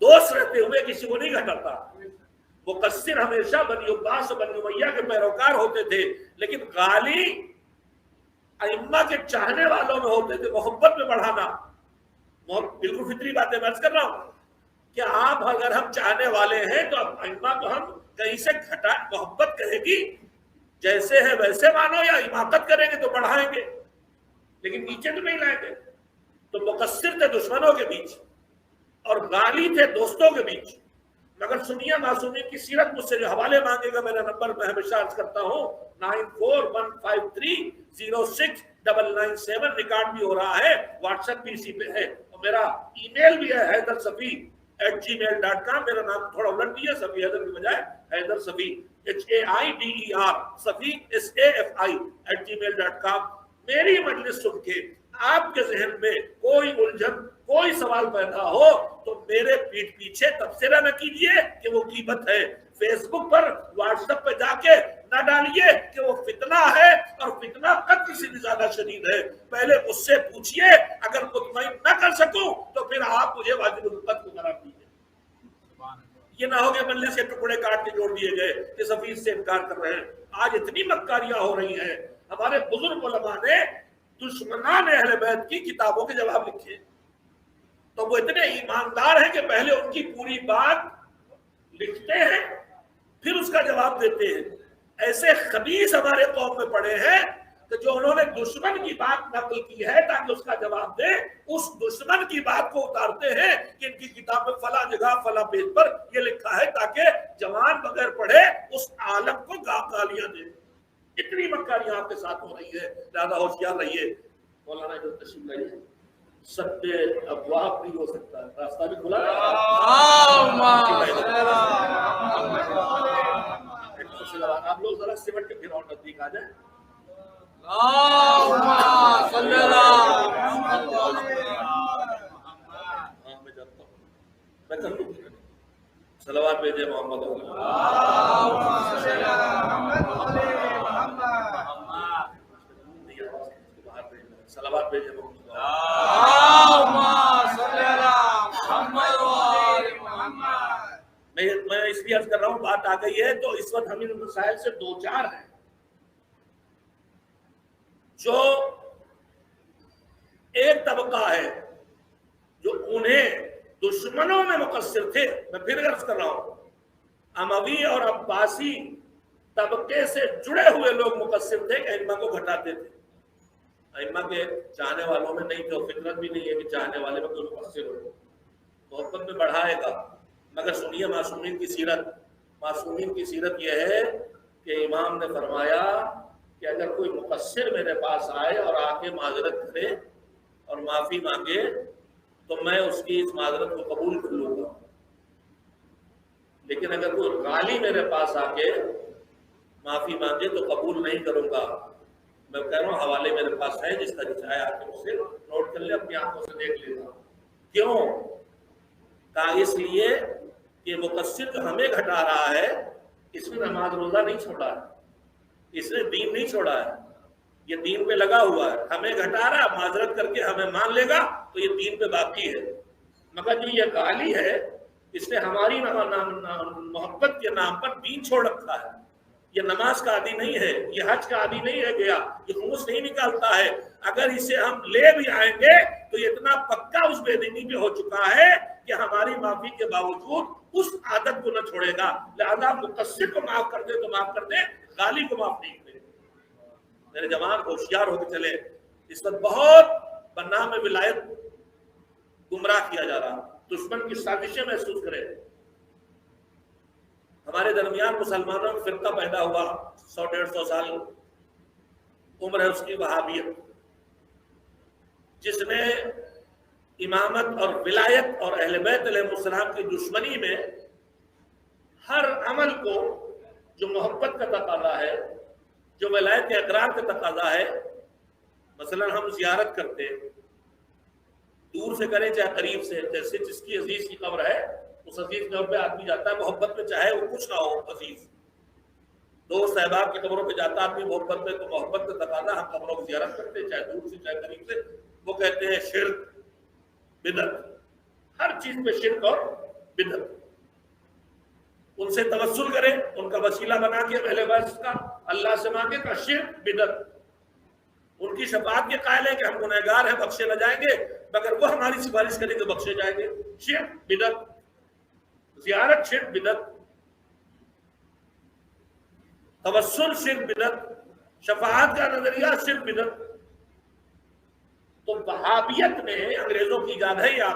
دوست رہتے ہوئے کسی کو نہیں گھٹاتا۔ مقصر ہمیشہ بنی عباس اور بنی امیہ کے پیروکار ہوتے تھے، لیکن غالی ائمہ کے چاہنے والوں میں ہوتے تھے۔ محبت میں بڑھانا، بالکل فطری باتیں میں عرض کر رہا ہوں کہ آپ اگر ہم چاہنے والے ہیں تو ائمہ کو ہم کہیں سے گھٹا، محبت کہے گی جیسے ہے ویسے مانو، یا حماقت کریں گے تو بڑھائیں گے، لیکن نیچے تو نہیں لائیں گے۔ تو مقصر تھے دشمنوں کے بیچ اور غالی تھے دوستوں کے بیچ۔ مگر سنیے معصومین کی سیرت، مجھ سے جو حوالے مانگے گا، میرا نمبر میں ہمیشہ عرض کرتا ہوں 9415306988 997 ریکارڈ بھی ہو رہا ہے، واٹس ایپ بھی اسی پہ ہے، اور میرا ای میل بھی ہے HaidarSafi@gmail.com. میرا نام تھوڑا الٹ دیا، صفی حیدر کی بجائے حیدر صفی HAIDER صفی SAFI@gmail.com. میری مجلس سن کے آپ کے ذہن میں کوئی الجھن، کوئی سوال پیدا ہو تو میرے پیٹھ پیچھے تبصرہ نہ کیجئے کہ وہ غیبت ہے، فیس بک پر واٹس ایپ پہ جا کے نہ ڈالیے کہ وہ فتنہ ہے، اور فتنہ قتل سے بھی زیادہ شدید ہے. پہلے اس سے پوچھئے، اگر مطمئن نہ کر سکوں تو پھر آپ مجھے واجب القتل کو قرار دیجیے. یہ نہ ہو کہ مجلس کے ٹکڑے کاٹ کے جوڑ دیے گئے کہ سفیر سے انکار کر رہے ہیں. آج اتنی مکاریاں ہو رہی ہیں. ہمارے بزرگ علماء نے دشمنان اہل بیت کی کتابوں کے جواب لکھے، تو وہ اتنے ایماندار ہیں کہ پہلے ان کی پوری بات لکھتے ہیں پھر اس کا جواب دیتے ہیں. ایسے خبیث ہمارے قوم میں پڑے ہیں کہ جو انہوں نے دشمن کی بات نقل کی ہے تاکہ اس کا جواب دے، اس دشمن کی بات کو اتارتے ہیں کہ ان کی کتاب میں فلاں جگہ فلاں پیج پر یہ لکھا ہے، تاکہ جوان بغیر پڑھے اس عالم کو گالیاں دے. اتنی مکاریاں آپ کے ساتھ ہو رہی ہے، زیادہ ہوشیار رہیے. مولانا جو تشریف لائیے، سب پہ ابواب بھی ہو سکتا ہے، راستہ بھی کھلا ہے. آپ لوگ ذرا سمٹ کے پھر اور نزدیک آ جائیں. اللہم صلی اللہ میں جانتا ہوں، میں کر لوں گا. صلوات بھیجے محمد. صلوات بھیجے محمد. میں اس لیے عرض کر رہا ہوں، بات آ گئی ہے تو اس وقت ہم ان مسائل سے دو چار ہیں جو ایک طبقہ ہے جو انہیں دشمنوں میں مقصر تھے. میں پھر عرض کر رہا ہوں، اموی اور عباسی طبقے سے جڑے ہوئے لوگ مقصر تھے کہ ائمہ کو گھٹاتے تھے. ائمہ کے چاہنے والوں میں نہیں تو فطرت بھی نہیں ہے کہ چاہنے والے میں کوئی مقصر ہو، محبت میں بڑھائے گا. مگر سنیے معصومین کی سیرت. معصومین کی سیرت یہ ہے کہ امام نے فرمایا کہ اگر کوئی مقصر میرے پاس آئے اور آ کے معذرت کرے اور معافی مانگے تو میں اس کی اس معذرت کو قبول کر لوں گا. لیکن اگر کوئی غالی میرے پاس آ کے معافی مانگے تو قبول نہیں کروں گا. میں کہہ رہا ہوں حوالے میرے پاس ہے، جس کا چاہے آ کے اس سے نوٹ کر لے، اپنی آنکھوں سے دیکھ لے گا. کیوں؟ کہا اس لیے کہ مقصر جو ہمیں گھٹا رہا ہے اس نے نماز روزہ نہیں چھوڑا ہے، اس نے دین نہیں چھوڑا ہے، یہ دین پہ لگا ہوا ہے. ہمیں گھٹا رہا، معذرت کر کے ہمیں مان لے گا تو یہ دین پہ باقی ہے. مگر جو یہ غالی ہے اس نے ہماری محبت کے نام پر دین چھوڑ رکھا ہے. یہ نماز کا عادی نہیں ہے، یہ حج کا عادی نہیں رہ گیا، یہ خمس نہیں نکالتا ہے. اگر اسے ہم لے بھی آئیں گے تو یہ اتنا پکا اس بے دینی پہ ہو چکا ہے کہ ہماری معافی کے باوجود اس عادت کو نہ چھوڑے گا. لہذا مقصر کو معاف کر دے تو معاف کر دے، غالی کو معاف نہیں کرے. میرے جوان ہوشیار ہو کے چلے. اس وقت بہت بنام ولایت گمراہ کیا جا رہا، دشمن کی سازشیں محسوس کرے. ہمارے درمیان مسلمانوں میں فرقہ پیدا ہوا، 100-150 سال عمر ہے اس کی، وہابیت، جس نے امامت اور ولایت اور اہل بیت علیہ السلام کی دشمنی میں ہر عمل کو جو محبت کا تقاضا ہے، جو ولایت کے اقرار کا تقاضا ہے. مثلا ہم زیارت کرتے دور سے کریں چاہے قریب سے، جیسے جس کی عزیز کی قبر ہے اس عزیز قبر پہ آدمی جاتا ہے محبت میں، چاہے وہ کچھ نہ ہو عزیز. دوست احباب کی قبروں پہ جاتا آدمی محبت میں، تو محبت کا تقاضا ہم قبروں کی زیارت کرتے چاہے دور سے چاہے قریب سے. وہ کہتے ہیں شرک بدعت، ہر چیز پہ شرک اور بدعت. ان سے توسل کریں، ان کا وسیلہ بنا کے پہلے بس کا اللہ سے مانگے کا شرک بدعت. ان کی شفاعت کے قائل ہیں کہ ہم گنہگار ہیں بخشے نہ جائیں گے، مگر وہ ہماری سفارش کریں گے بخشے جائیں گے. شرک بدعت. زیارت شرک بدعت، توسل شرک بدعت، شفاعت کا نظریہ شرک بدعت. تو وہابیت میں انگریزوں کی ایجاد ہے، یا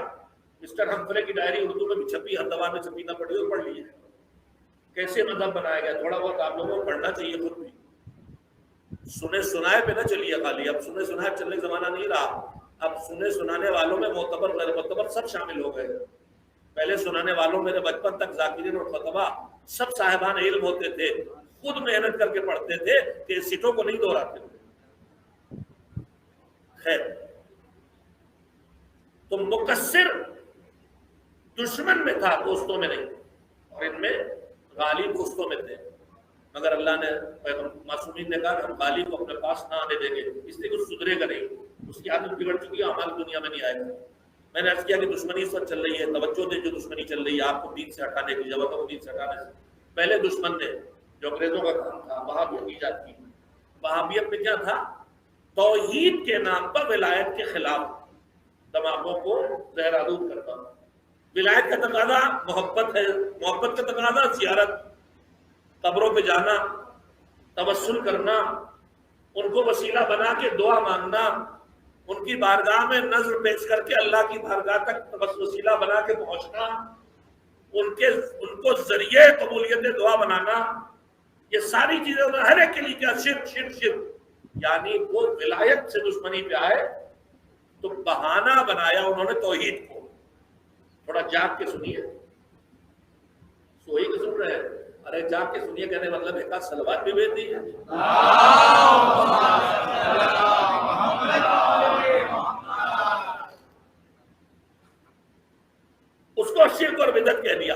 مسٹر ہمفرے کی ڈائری اردو میں بھی چھپی، ہر زبان میں چھپی نہ پڑھی اور پڑھ لی ہے. کیسے مذہب بنایا گیا، تھوڑا بہت آپ لوگوں کو پڑھنا چاہیے خود بھی. سنے سنائے پہ نہ چلیے خالی، اب سنے سنائے چلنے کا زمانہ نہیں رہا، اب سنے سنانے والوں میں معتبر غیر معتبر سب شامل ہو گئے۔ پہلے سنانے والوں میرے بچپن تک ذاکرین اور خطبہ سب صاحبان علم ہوتے تھے، خود محنت کر کے پڑھتے تھے کہ سیٹوں کو نہیں دہراتے تھے۔ خیر، تو مقصر دشمن میں تھا، دوستوں میں نہیں، اور ان میں غالب دوستوں میں تھے، مگر اللہ نے معصومین نے کہا کہ ہم غالب کو اپنے پاس نہ آنے دیں گے، اس لیے کچھ سدھرے گا نہیں، اس کی عادت بگڑ چکی ہے، ہماری دنیا میں نہیں آئے گا۔ میں نے عرض کیا کہ دشمنی اس وقت چل رہی ہے، توجہ دے، جو دشمنی چل رہی ہے آپ کو دین سے ہٹانے کی ضرورت ہے، وہ دین سے ہٹانے سے پہلے دشمن نے جو انگریزوں کا کام تھا وہابیت ایجاد کی۔ وہابیت میں کیا تھا؟ توحید کے نام پر ولایت کے خلاف دماغوں کو زہر آلود کرتا۔ ولایت کا تقاضا محبت ہے، محبت کا تقاضا زیارت، قبروں پہ جانا، توسل کرنا، ان کو وسیلہ بنا کے دعا مانگنا، ان کی بارگاہ میں نظر پیش کر کے اللہ کی بارگاہ تک وسیلہ بنا کے پہنچنا، ان کو ذریعے قبولیت دعا بنانا، یہ ساری چیزیں ہر ایک کے لیے کیا شرک شرک شرک، یعنی وہ ولایت سے دشمنی پہ آئے تو بہانہ بنایا انہوں نے توحید کو۔ تھوڑا جاگ کے سنیے، سوئی کے سن رہے ہیں؟ ارے جاگ کے سنیے کہنے مطلب ایک آدھ صلوات بھی بھیج دی ہے۔ اس کو شرک اور بدعت کہہ دیا۔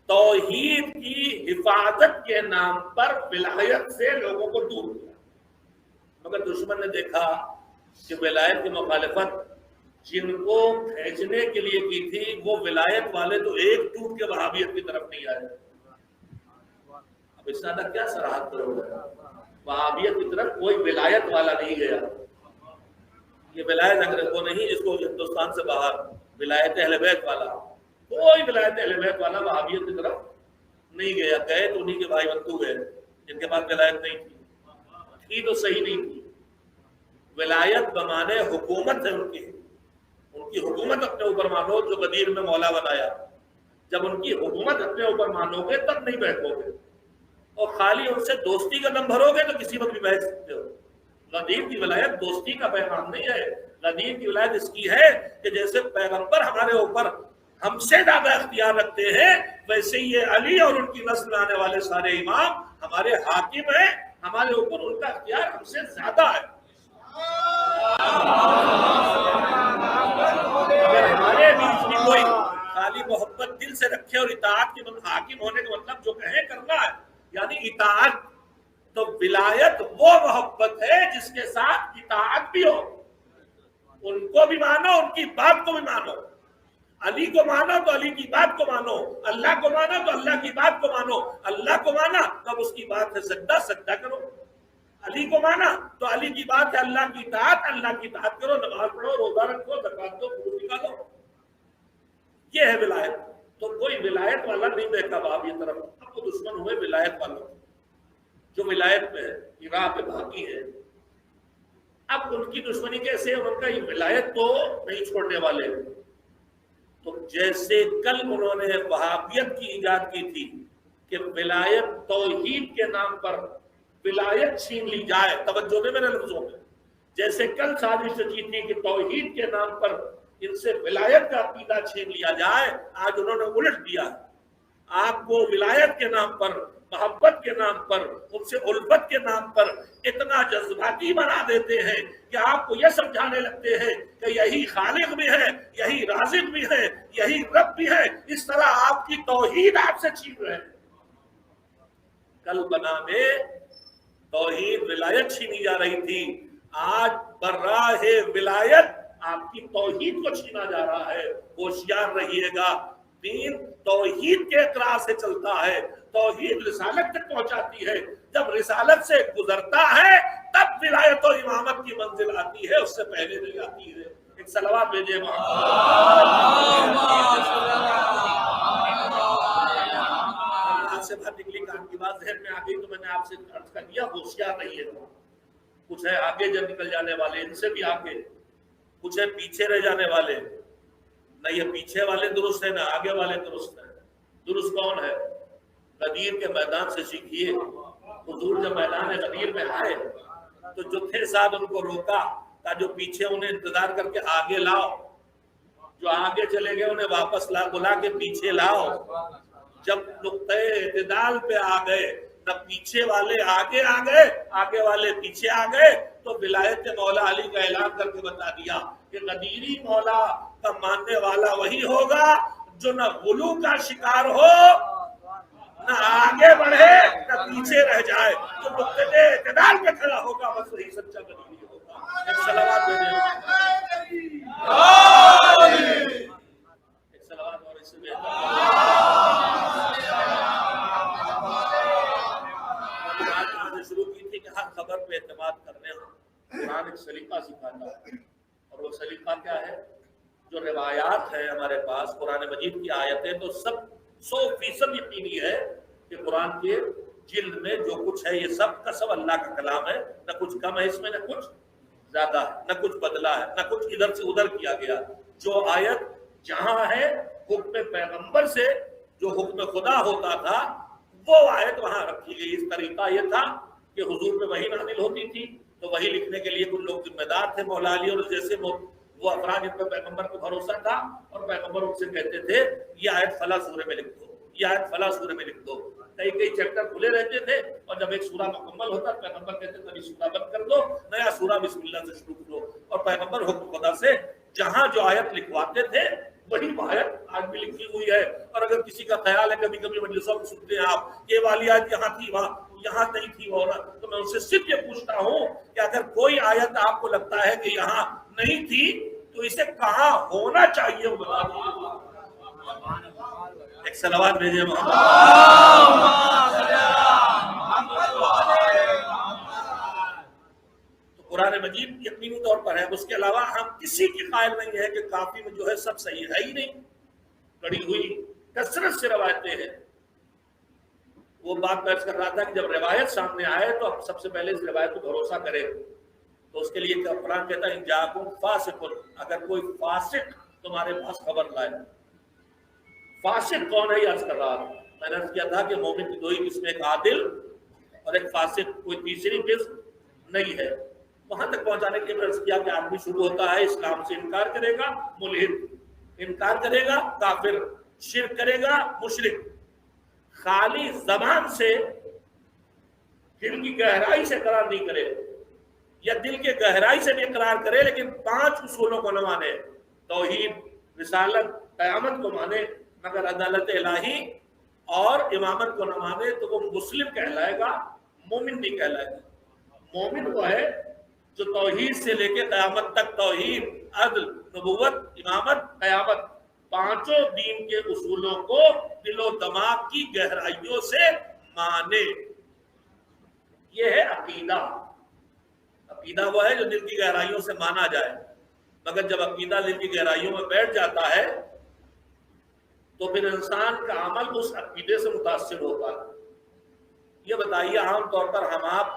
توحید کی حفاظت کے نام پر ولایت سے لوگوں کو دور کیا، مگر دشمن نے دیکھا کہ ولایت کی مخالفت جن کو کھینچنے کے لیے کی تھی وہ ولایت والے تو ایک ٹوٹ کے وہابیت کی طرف نہیں آئے۔ اب اس زیادہ کیا صراحت کرو گے؟ وہابیت کی طرف کوئی ولایت والا نہیں گیا۔ یہ ولایت انگریزوں نہیں جس کو ہندوستان سے باہر ولایت اہل بیت والا، کوئی ولایت اہل بیت والا وہابیت کی طرف نہیں گیا۔ گئے تو انہیں کے بھائی بندو گئے جن کے پاس ولایت نہیں تھی تو صحیح نہیں تھی۔ ولایت بمانے حکومت ہے، ان کی حکومت اپنے اوپر مانو جو غدیر میں مولا بنایا۔ جب ان کی حکومت اپنے اوپر مانو گے تب نہیں بیٹھو گے، اور خالی ان سے دوستی کا دم بھرو گے تو کسی وقت بھی بیٹھ سکتے ہو۔ غدیر کی ولایت دوستی کا پیغام نہیں ہے، غدیر کی ولایت اس کی ہے کہ جیسے پیغمبر ہمارے اوپر ہم سے زیادہ اختیار رکھتے ہیں، ویسے ہی یہ علی اور ان کی نسل آنے والے سارے امام ہمارے حاکم ہیں، ہمارے اوپر ان کا اختیار ہم سے زیادہ ہے۔ اگر ہمارے بیچ میں کوئی خالی محبت دل سے رکھے اور اطاعت کے حاکم ہونے کا مطلب جو کہیں کرنا ہے یعنی اطاعت، تو ولایت وہ محبت ہے جس کے ساتھ اطاعت بھی ہو، ان کو بھی مانو، ان کی بات کو بھی مانو۔ علی کو مانا تو علی کی بات کو مانو، اللہ کو مانا تو اللہ کی بات کو مانو، اللہ کو مانا تو اب اس کی بات ہے سجدہ، سجدہ کرو۔ علی کو مانا تو علی کی بات ہے اللہ کی اطاعت، اللہ کی اطاعت کرو، نماز پڑھو، روزہ رکھو، زکات دو، خرچ نکالو۔ یہ ہے ولایت۔ تو کوئی ولایت والا نہیں دیکھا باب یہ طرف، اب وہ دشمن ہوئے ولایت والوں جو ولایت میں ہے، راہ پہ باقی ہے۔ اب ان کی دشمنی کیسے ہے؟ ان کا یہ ولایت تو نہیں چھوڑنے والے۔ تو جیسے کل انہوں نے وہابیت کی ایجاد کی تھی کہ ولایت توحید کے نام پر ولایت چھین لی جائے، توجہ دے میرے لفظوں میں، جیسے کل سازش رچی تھی کہ توحید کے نام پر ان سے ولایت کا عقیدہ چھین لیا جائے، آج انہوں نے الٹ دیا۔ آپ کو ولایت کے نام پر، محبت کے نام پر، ان سے الفت کے نام پر اتنا جذباتی بنا دیتے ہیں کہ آپ کو یہ سمجھانے لگتے ہیں کہ یہی خالق بھی ہے، یہی رازق بھی ہے، یہی رب بھی ہے۔ اس طرح آپ کی توحید آپ سے چھین رہے ہیں۔ کل بنا میں توحید ولایت چھینی جا رہی تھی، آج براہ ولایت آپ کی توحید کو چھینا جا رہا ہے۔ ہوشیار رہیے گا، دین توحید کے اقرار سے چلتا ہے، توحید رسالت تک پہنچاتی ہے۔ جب رسالت سے گزرتا ہے تب ولایت و امامت کی منزل آتی ہے، اس سے پہلے نہیں آتی ہے۔ ایک صلوات بھیجے سے بات نکلی، کان کی بات ذہن میں آ گئی تو میں نے آپ سے عرض کر دیا ہوشیار رہیے گا۔ کچھ ہے آگے جب نکل جانے والے، ان سے بھی آگے، کچھ ہے پیچھے رہ جانے والے۔ نہ یہ پیچھے والے درست ہیں نہ آگے والے درست ہیں۔ درست کون ہے؟ غدیر کے میدان سے سیکھیے۔ حضور جب میدان غدیر میں آئے تو جو تھے ساتھ ان کو روکا، کہا جو پیچھے انہیں انتظار کر کے آگے لاؤ، جو آگے چلے گئے انہیں واپس بلا کے پیچھے لاؤ۔ جب نقطۂ اعتدال پہ آ گئے، نہ پیچھے والے آگے آ گئے آگے والے پیچھے آ گئے، تو ولایت مولا علی کا اعلان کر کے بتا دیا کہ غدیری مولا کا ماننے والا وہی ہوگا جو نہ غلو کا شکار ہو، نہ آگے بڑھے نہ پیچھے رہ جائے، جو نقطۂ اعتدال پہ کھڑا ہوگا بس وہی سچا غدیری ہوگا۔ ایک صلوات ایک صلوات اور اس سے شروع کی تھی کہ ہر خبر پہ اعتماد کرنے ہوں۔ قرآن ایک سلیقہ سکھاتا ہے، اور وہ سلیقہ کیا ہے؟ جو روایات ہیں ہمارے پاس قرآن مجید کی آیتیں تو سب 100% یقینی ہے کہ قرآن کے جلد میں جو کچھ ہے یہ سب کا سب اللہ کا کلام ہے، نہ کچھ کم ہے اس میں، نہ کچھ زیادہ ہے، نہ کچھ بدلا ہے، نہ کچھ ادھر سے ادھر کیا گیا۔ جو آیت جہاں ہے حکم پیغمبر سے جو حکم خدا ہوتا تھا وہ آیت وہاں رکھی گئی۔ اس طریقہ یہ تھا کہ حضور پہ وحی نازل ہوتی تھی تو وحی لکھنے کے لیے کچھ لوگ ذمہ دار تھے، مولا علی اور جیسے وہ افراد جن پہ پیغمبر کو بھروسہ تھا، اور پیغمبر ان سے کہتے تھے یہ آیت فلاں سورے میں لکھ دو، یہ آیت فلاں سورے میں لکھ دو۔ کئی کئی چیپٹر کھلے رہتے تھے، اور جب ایک سورہ مکمل ہوتا پیغمبر کہتے تھے سورہ بند کر دو، نیا سورہ بسم اللہ سے شروع کرو۔ اور پیغمبر حکم خدا سے جہاں جو آیت لکھواتے تھے وہی آیت آج بھی لکھی ہوئی ہے۔ اور اگر کسی کا خیال ہے، کبھی کبھی مجلسوں میں سنتے ہیں آپ یہ والی آیت یہاں تھی وہاں یہاں نہیں تھی وہ، تو میں ان سے صرف یہ پوچھتا ہوں کہ اگر کوئی آیت آپ کو لگتا ہے کہ یہاں نہیں تھی تو اسے کہاں ہونا چاہیے وہ بتا دیجیے۔ ایک صلوات بھیجے تو قرآن مجید یقینی طور پر ہے۔ اس کے علاوہ ہم کسی کی قائل نہیں ہے کہ کافی میں جو ہے سب صحیح ہے ہی نہیں، کڑی ہوئی کثرت سے روایتیں ہیں۔ وہ بات درج کر رہا تھا کہ جب روایت سامنے آئے تو سب سے پہلے اس روایت کو بھروسہ کرے، تو اس کے لیے قرآن کہتا ہے ان جاءکم فاسق، اگر کوئی فاسق تمہارے پاس خبر لائے۔ فاسق کون ہے یہ عرض کر رہا تھا، میں نے عرض کیا تھا کہ مومن کی دو ہی قسم، ایک عادل اور ایک فاسق، کوئی تیسری قسم نہیں ہے۔ وہاں تک پہنچانے کے لیے عرض کیا کہ آدمی شروع ہوتا ہے اسلام سے انکار کرے گا ملحد، انکار کرے گا کافر، شرک کرے گا مشرک۔ خالی زبان سے دل کی گہرائی سے اقرار نہیں کرے، یا دل کے گہرائی سے بھی اقرار کرے لیکن 5 اصولوں کو نہ مانے، توحید، رسالت، قیامت کو مانے مگر عدالت الہی اور امامت کو نہ مانے، تو وہ مسلم کہلائے گا، مومن نہیں کہلائے گا۔ مومن وہ ہے جو توحید سے لے کے قیامت تک توحید، عدل، نبوت، امامت، قیامت، 5 دین کے اصولوں کو دل و دماغ کی گہرائیوں سے مانے۔ یہ ہے عقیدہ۔ عقیدہ وہ ہے جو دل کی گہرائیوں سے مانا جائے، مگر جب عقیدہ دل کی گہرائیوں میں بیٹھ جاتا ہے تو پھر انسان کا عمل اس عقیدے سے متاثر ہوتا ہے۔ یہ بتائیے عام طور پر ہم آپ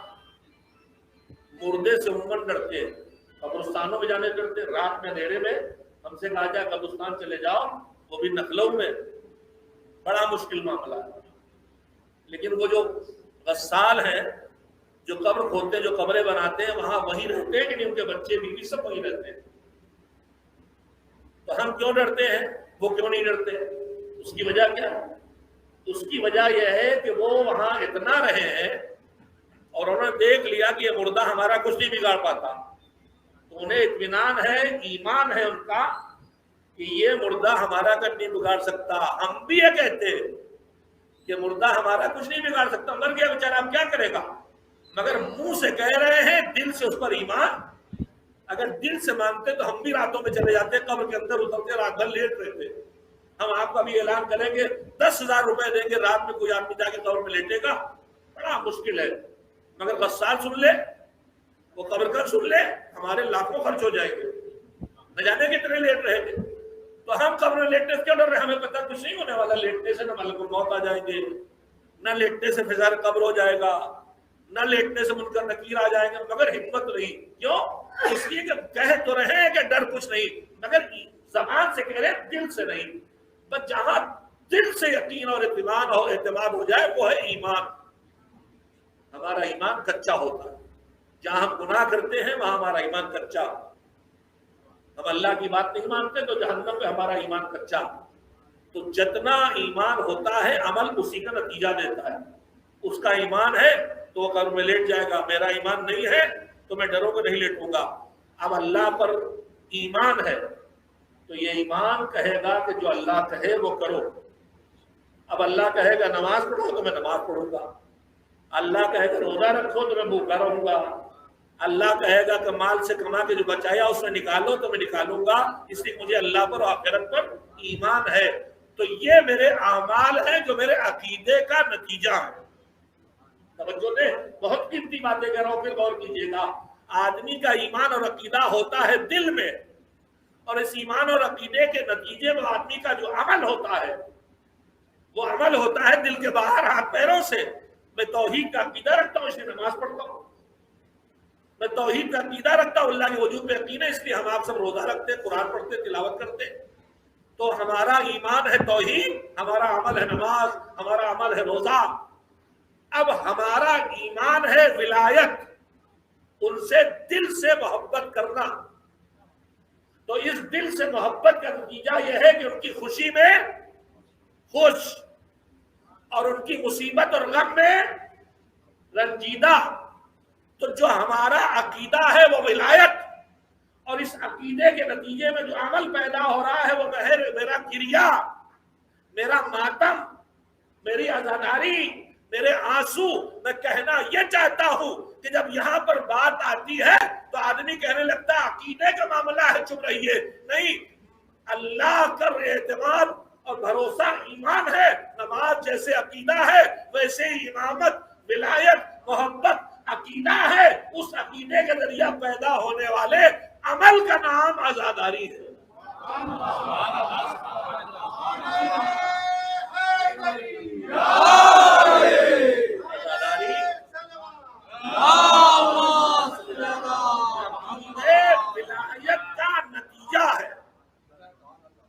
مردے سے عموماً ڈرتے ہیں، قبرستانوں میں جانے ڈرتے، رات میں اندھیرے میں ہم سے کہا جائے قبرستان چلے جاؤ، وہ بھی نخلوں میں، بڑا مشکل معاملہ ہے۔ لیکن وہ جو غسال ہیں، جو قبر کھودتے ہیں، جو قبریں بناتے ہیں، وہاں وہی رہتے ہیں کہ نہیں ان کے بچے بیوی سب وہی رہتے ہیں۔ تو ہم کیوں ڈرتے ہیں، وہ کیوں نہیں ڈرتے؟ اس کی وجہ کیا ہے؟ اس کی وجہ یہ ہے کہ وہ وہاں اتنا رہے ہیں اور انہوں نے دیکھ لیا کہ یہ مردہ ہمارا کچھ نہیں بگاڑ پاتا، تو انہیں اطمینان ہے، ایمان ہے ان کا کہ یہ مردہ ہمارا کچھ نہیں بگاڑ سکتا۔ ہم بھی یہ کہتے ہیں کہ مردہ ہمارا کچھ نہیں بگاڑ سکتا، مر گیا بیچارہ اب کیا کرے گا، مگر منہ سے کہہ رہے ہیں، دل سے اس پر ایمان۔ اگر دل سے مانتے تو ہم بھی راتوں میں چلے جاتے، قبر کے اندر اترتے، رات بھر لیٹ رہتے۔ ہم آپ کا بھی اعلان کریں گے 10,000 روپے دیں گے، رات میں کوئی آدمی جا کے قبر میں لیٹے گا، بڑا مشکل ہے، مگر غسال سن لے، وہ قبر کا سن لے، ہمارے لاکھوں خرچ ہو جائیں گے، نہ جانے کتنے لیٹ رہیں گے۔ تو ہم قبر میں لیٹنے سے کیوں ڈر رہے ہیں؟ ہمیں پتہ کچھ نہیں ہونے والا، لیٹنے سے نہ ملک الموت آ جائیں گے، نہ لیٹنے سے فضائل قبر ہو جائے گا، نہ لیٹنے سے منکر نکیر آ جائیں گے، مگر ہمت نہیں۔ کیوں؟ اس لیے کہ کہہ تو رہے ہیں کہ ڈر کچھ نہیں، مگر زبان سے کہہ رہے ہیں، دل سے نہیں۔ بس جہاں دل سے یقین اور اطمینان اور اعتماد ہو جائے وہ ہے ایمان۔ ہمارا ایمان کچا ہوتا ہے، جہاں ہم گناہ کرتے ہیں وہاں ہمارا ایمان کچا، ہم اللہ کی بات نہیں مانتے تو جہنم میں ہمارا ایمان کچا۔ تو جتنا ایمان ہوتا ہے عمل اسی کا نتیجہ دیتا ہے۔ اس کا ایمان ہے تو وہ قبر میں لیٹ جائے گا، میرا ایمان نہیں ہے تو میں ڈروں کو نہیں لیٹوں گا۔ اب اللہ پر ایمان ہے تو یہ ایمان کہے گا کہ جو اللہ کہے وہ کرو۔ اب اللہ کہے گا نماز پڑھو تو میں نماز پڑھوں گا، اللہ کہے گا روزہ رکھو تو میں بھوکا رہوں گا، اللہ کہے گا کہ مال سے کما کے جو بچایا اس میں نکالو تو میں نکالوں گا، اس لیے مجھے اللہ پر اور آخرت پر ایمان ہے۔ تو یہ میرے اعمال ہیں جو میرے عقیدے کا نتیجہ ہے۔ توجہ دیں، بہت قیمتی باتیں کہہ رہا ہوں، پھر غور کیجیے گا۔ آدمی کا ایمان اور عقیدہ ہوتا ہے دل میں، اور اس ایمان اور عقیدے کے نتیجے میں آدمی کا جو عمل ہوتا ہے وہ عمل ہوتا ہے دل کے باہر ہاتھ پیروں سے۔ میں توحید کا عقیدہ رکھتا ہوں اس لیے نماز پڑھتا ہوں، میں توحید کا عقیدہ رکھتا ہوں، اللہ کے وجود پہ یقین ہے اس لیے ہم آپ سب روزہ رکھتے، قرآن پڑھتے، تلاوت کرتے۔ تو ہمارا ایمان ہے توحید، ہمارا عمل ہے نماز، ہمارا عمل ہے روزہ۔ اب ہمارا ایمان ہے ولایت، ان سے دل سے محبت کرنا۔ تو اس دل سے محبت کا نتیجہ یہ ہے کہ ان کی خوشی میں خوش اور ان کی مصیبت اور غم میں رنجیدہ۔ تو جو ہمارا عقیدہ ہے وہ ولایت، اور اس عقیدے کے نتیجے میں جو عمل پیدا ہو رہا ہے وہ میرا کریا، میرا ماتم، میری عزاداری، میرے آنسو۔ میں کہنا یہ چاہتا ہوں کہ جب یہاں پر بات آتی ہے تو آدمی کہنے لگتا ہے عقیدے کا معاملہ ہے چپ رہیے، نہیں، اللہ پر اعتماد اور بھروسہ ایمان ہے۔ نماز جیسے عقیدہ ہے ویسے ہی امامت، ولایت، محبت عقیدہ ہے۔ اس عقیدے کے ذریعہ پیدا ہونے والے عمل کا نام عزاداری ہے۔ ولایت کا نتیجہ ہے۔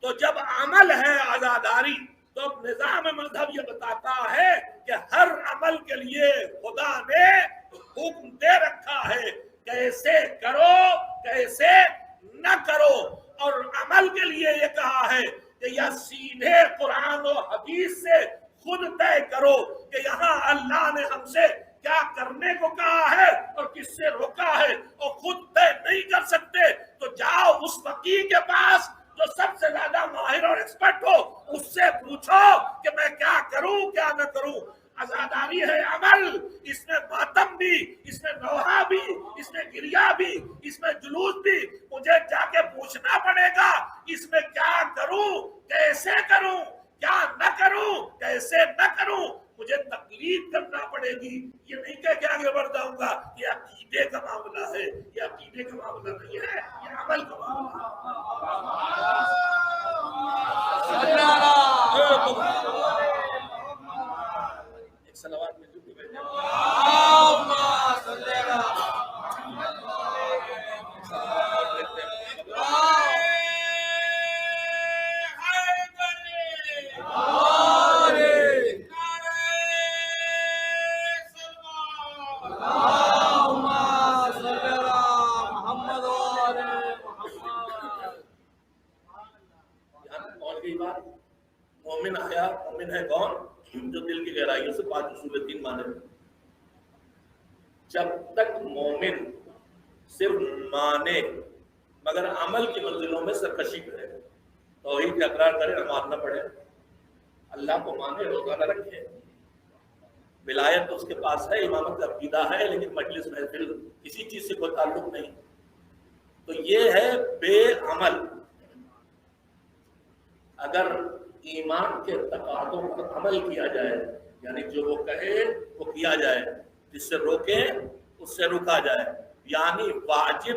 تو جب عمل ہے عزاداری، تو نظام مذہب یہ بتاتا ہے کہ ہر عمل کے لیے خدا نے حکم دے رکھا ہے، کیسے کرو کیسے نہ کرو۔ اور عمل کے لیے یہ کہا ہے کہ یہ سیدھے قرآن و حدیث سے خود طے کرو کہ یہاں اللہ نے ہم سے کیا کرنے کو کہا ہے اور کس سے روکا ہے، اور خود طے نہیں کر سکتے تو جاؤ اس فقیہ کے پاس جو سب سے زیادہ ماہر اور ایکسپرٹ ہو، اس سے پوچھو کہ میں کیا کروں کیا نہ کروں۔ عزاداری ہے عمل، اس میں ماتم بھی، اس میں نوحہ بھی، اس میں گریہ بھی، اس میں جلوس بھی۔ مجھے جا کے پوچھنا پڑے گا اس میں کیا کروں کیسے کروں، کیا نہ کروں کیسے نہ کروں۔ مجھے تقلید کرنا پڑے گی، یہ نہیں کہہ کے آگے بڑھ جاؤں گا یہ عقیدے کا معاملہ ہے۔ یہ عقیدے کا معاملہ نہیں ہے، یہ عمل کا معاملہ ہے۔ ایک صلوات میں جھوٹ بیٹھے مومن آیا، مومن ہے کون؟ جو دل کی گہرائیوں سے پانچ اصول دین مانے۔ جب تک مومن صرف مانے مگر عمل کی منزلوں میں سرکشی کرے، توحید کا اقرار کرے، نماز نہ پڑھے، اللہ کو مانے، روزہ نہ رکھے، ولایت تو اس کے پاس ہے، امامت کا عقیدہ ہے، لیکن مجلس محفل کسی چیز سے کوئی تعلق نہیں، تو یہ ہے بے عمل۔ اگر ایمان کے تقاضوں پر عمل کیا جائے، یعنی جو وہ کہے وہ کیا جائے، جس سے روکے اس سے رکا جائے، یعنی واجب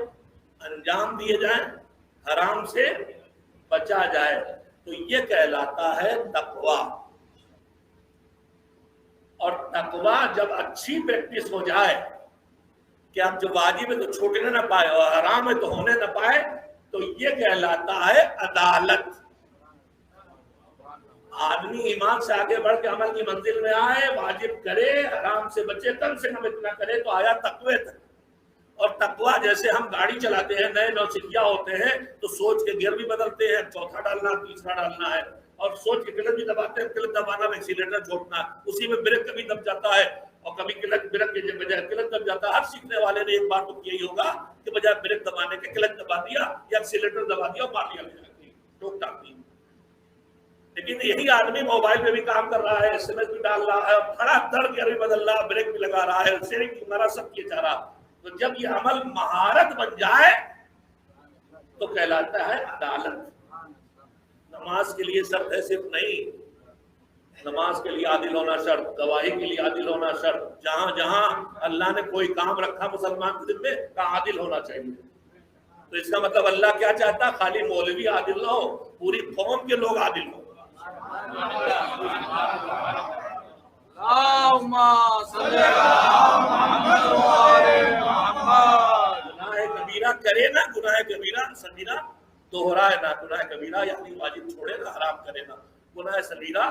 انجام دیے جائیں، حرام سے بچا جائے، تو یہ کہلاتا ہے تقویٰ۔ اور تقویٰ جب اچھی پریکٹس ہو جائے کہ اب جو واجب ہے تو چھوٹنے نہ پائے اور حرام ہے تو ہونے نہ پائے، تو یہ کہلاتا ہے عدالت۔ آدمی ایمان سے آگے بڑھ کے عمل کی منزل میں آئے، واجب کرے، حرام سے بچے، کم سے کم اتنا کرے تو آیا تقوی تک۔ اور تقویٰ جیسے ہم گاڑی چلاتے ہیں، نئے نوسکھیا ہوتے ہیں تو سوچ کے گیئر بھی بدلتے ہیں، چوتھا ڈالنا تیسرا ڈالنا ہے، اور سوچ کے کلچ بھی دباتے ہیں، کلچ دبانا ایکسیلیٹر چھوڑنا، اسی میں بریک کبھی دب جاتا ہے اور کبھی کلچ بریک کے بجائے کلچ دب جاتا ہے۔ ہر سیکھنے والے نے ایک بار تو یہی ہوگا کہ بجائے بریک دبانے کے کلچ دبا دیا یا ایکسیلیٹر دبا دیا اور مار دیا ٹوک ٹاک دی۔ لیکن یہی آدمی موبائل پہ بھی کام کر رہا ہے، ایس ایم ایس بھی ڈال رہا ہے، کھڑا دھڑ گیئر بھی بدل رہا، بریک بھی لگا رہا ہے، اسٹیئرنگ بھی گھما رہا، سب کیے جا رہا۔ تو جب یہ عمل مہارت بن جائے تو کہلاتا ہے عدالت۔ نماز کے لیے شرط ہے صرف نہیں، نماز کے لیے عادل ہونا شرط، گواہی کے لیے عادل ہونا شرط، جہاں جہاں اللہ نے کوئی کام رکھا مسلمان کے دل میں کا عادل ہونا چاہیے۔ تو اس کا مطلب اللہ کیا چاہتا؟ خالی مولوی عادل نہ ہو، پوری قوم کے لوگ عادل ہوں۔ گناہ کبیرہ کرے نا، گناہ کبیرہ صغیرہ دوہرائے نا، گناہ کبیرہ یعنی واجب چھوڑے نا، حرام کرے نا، گناہ صغیرہ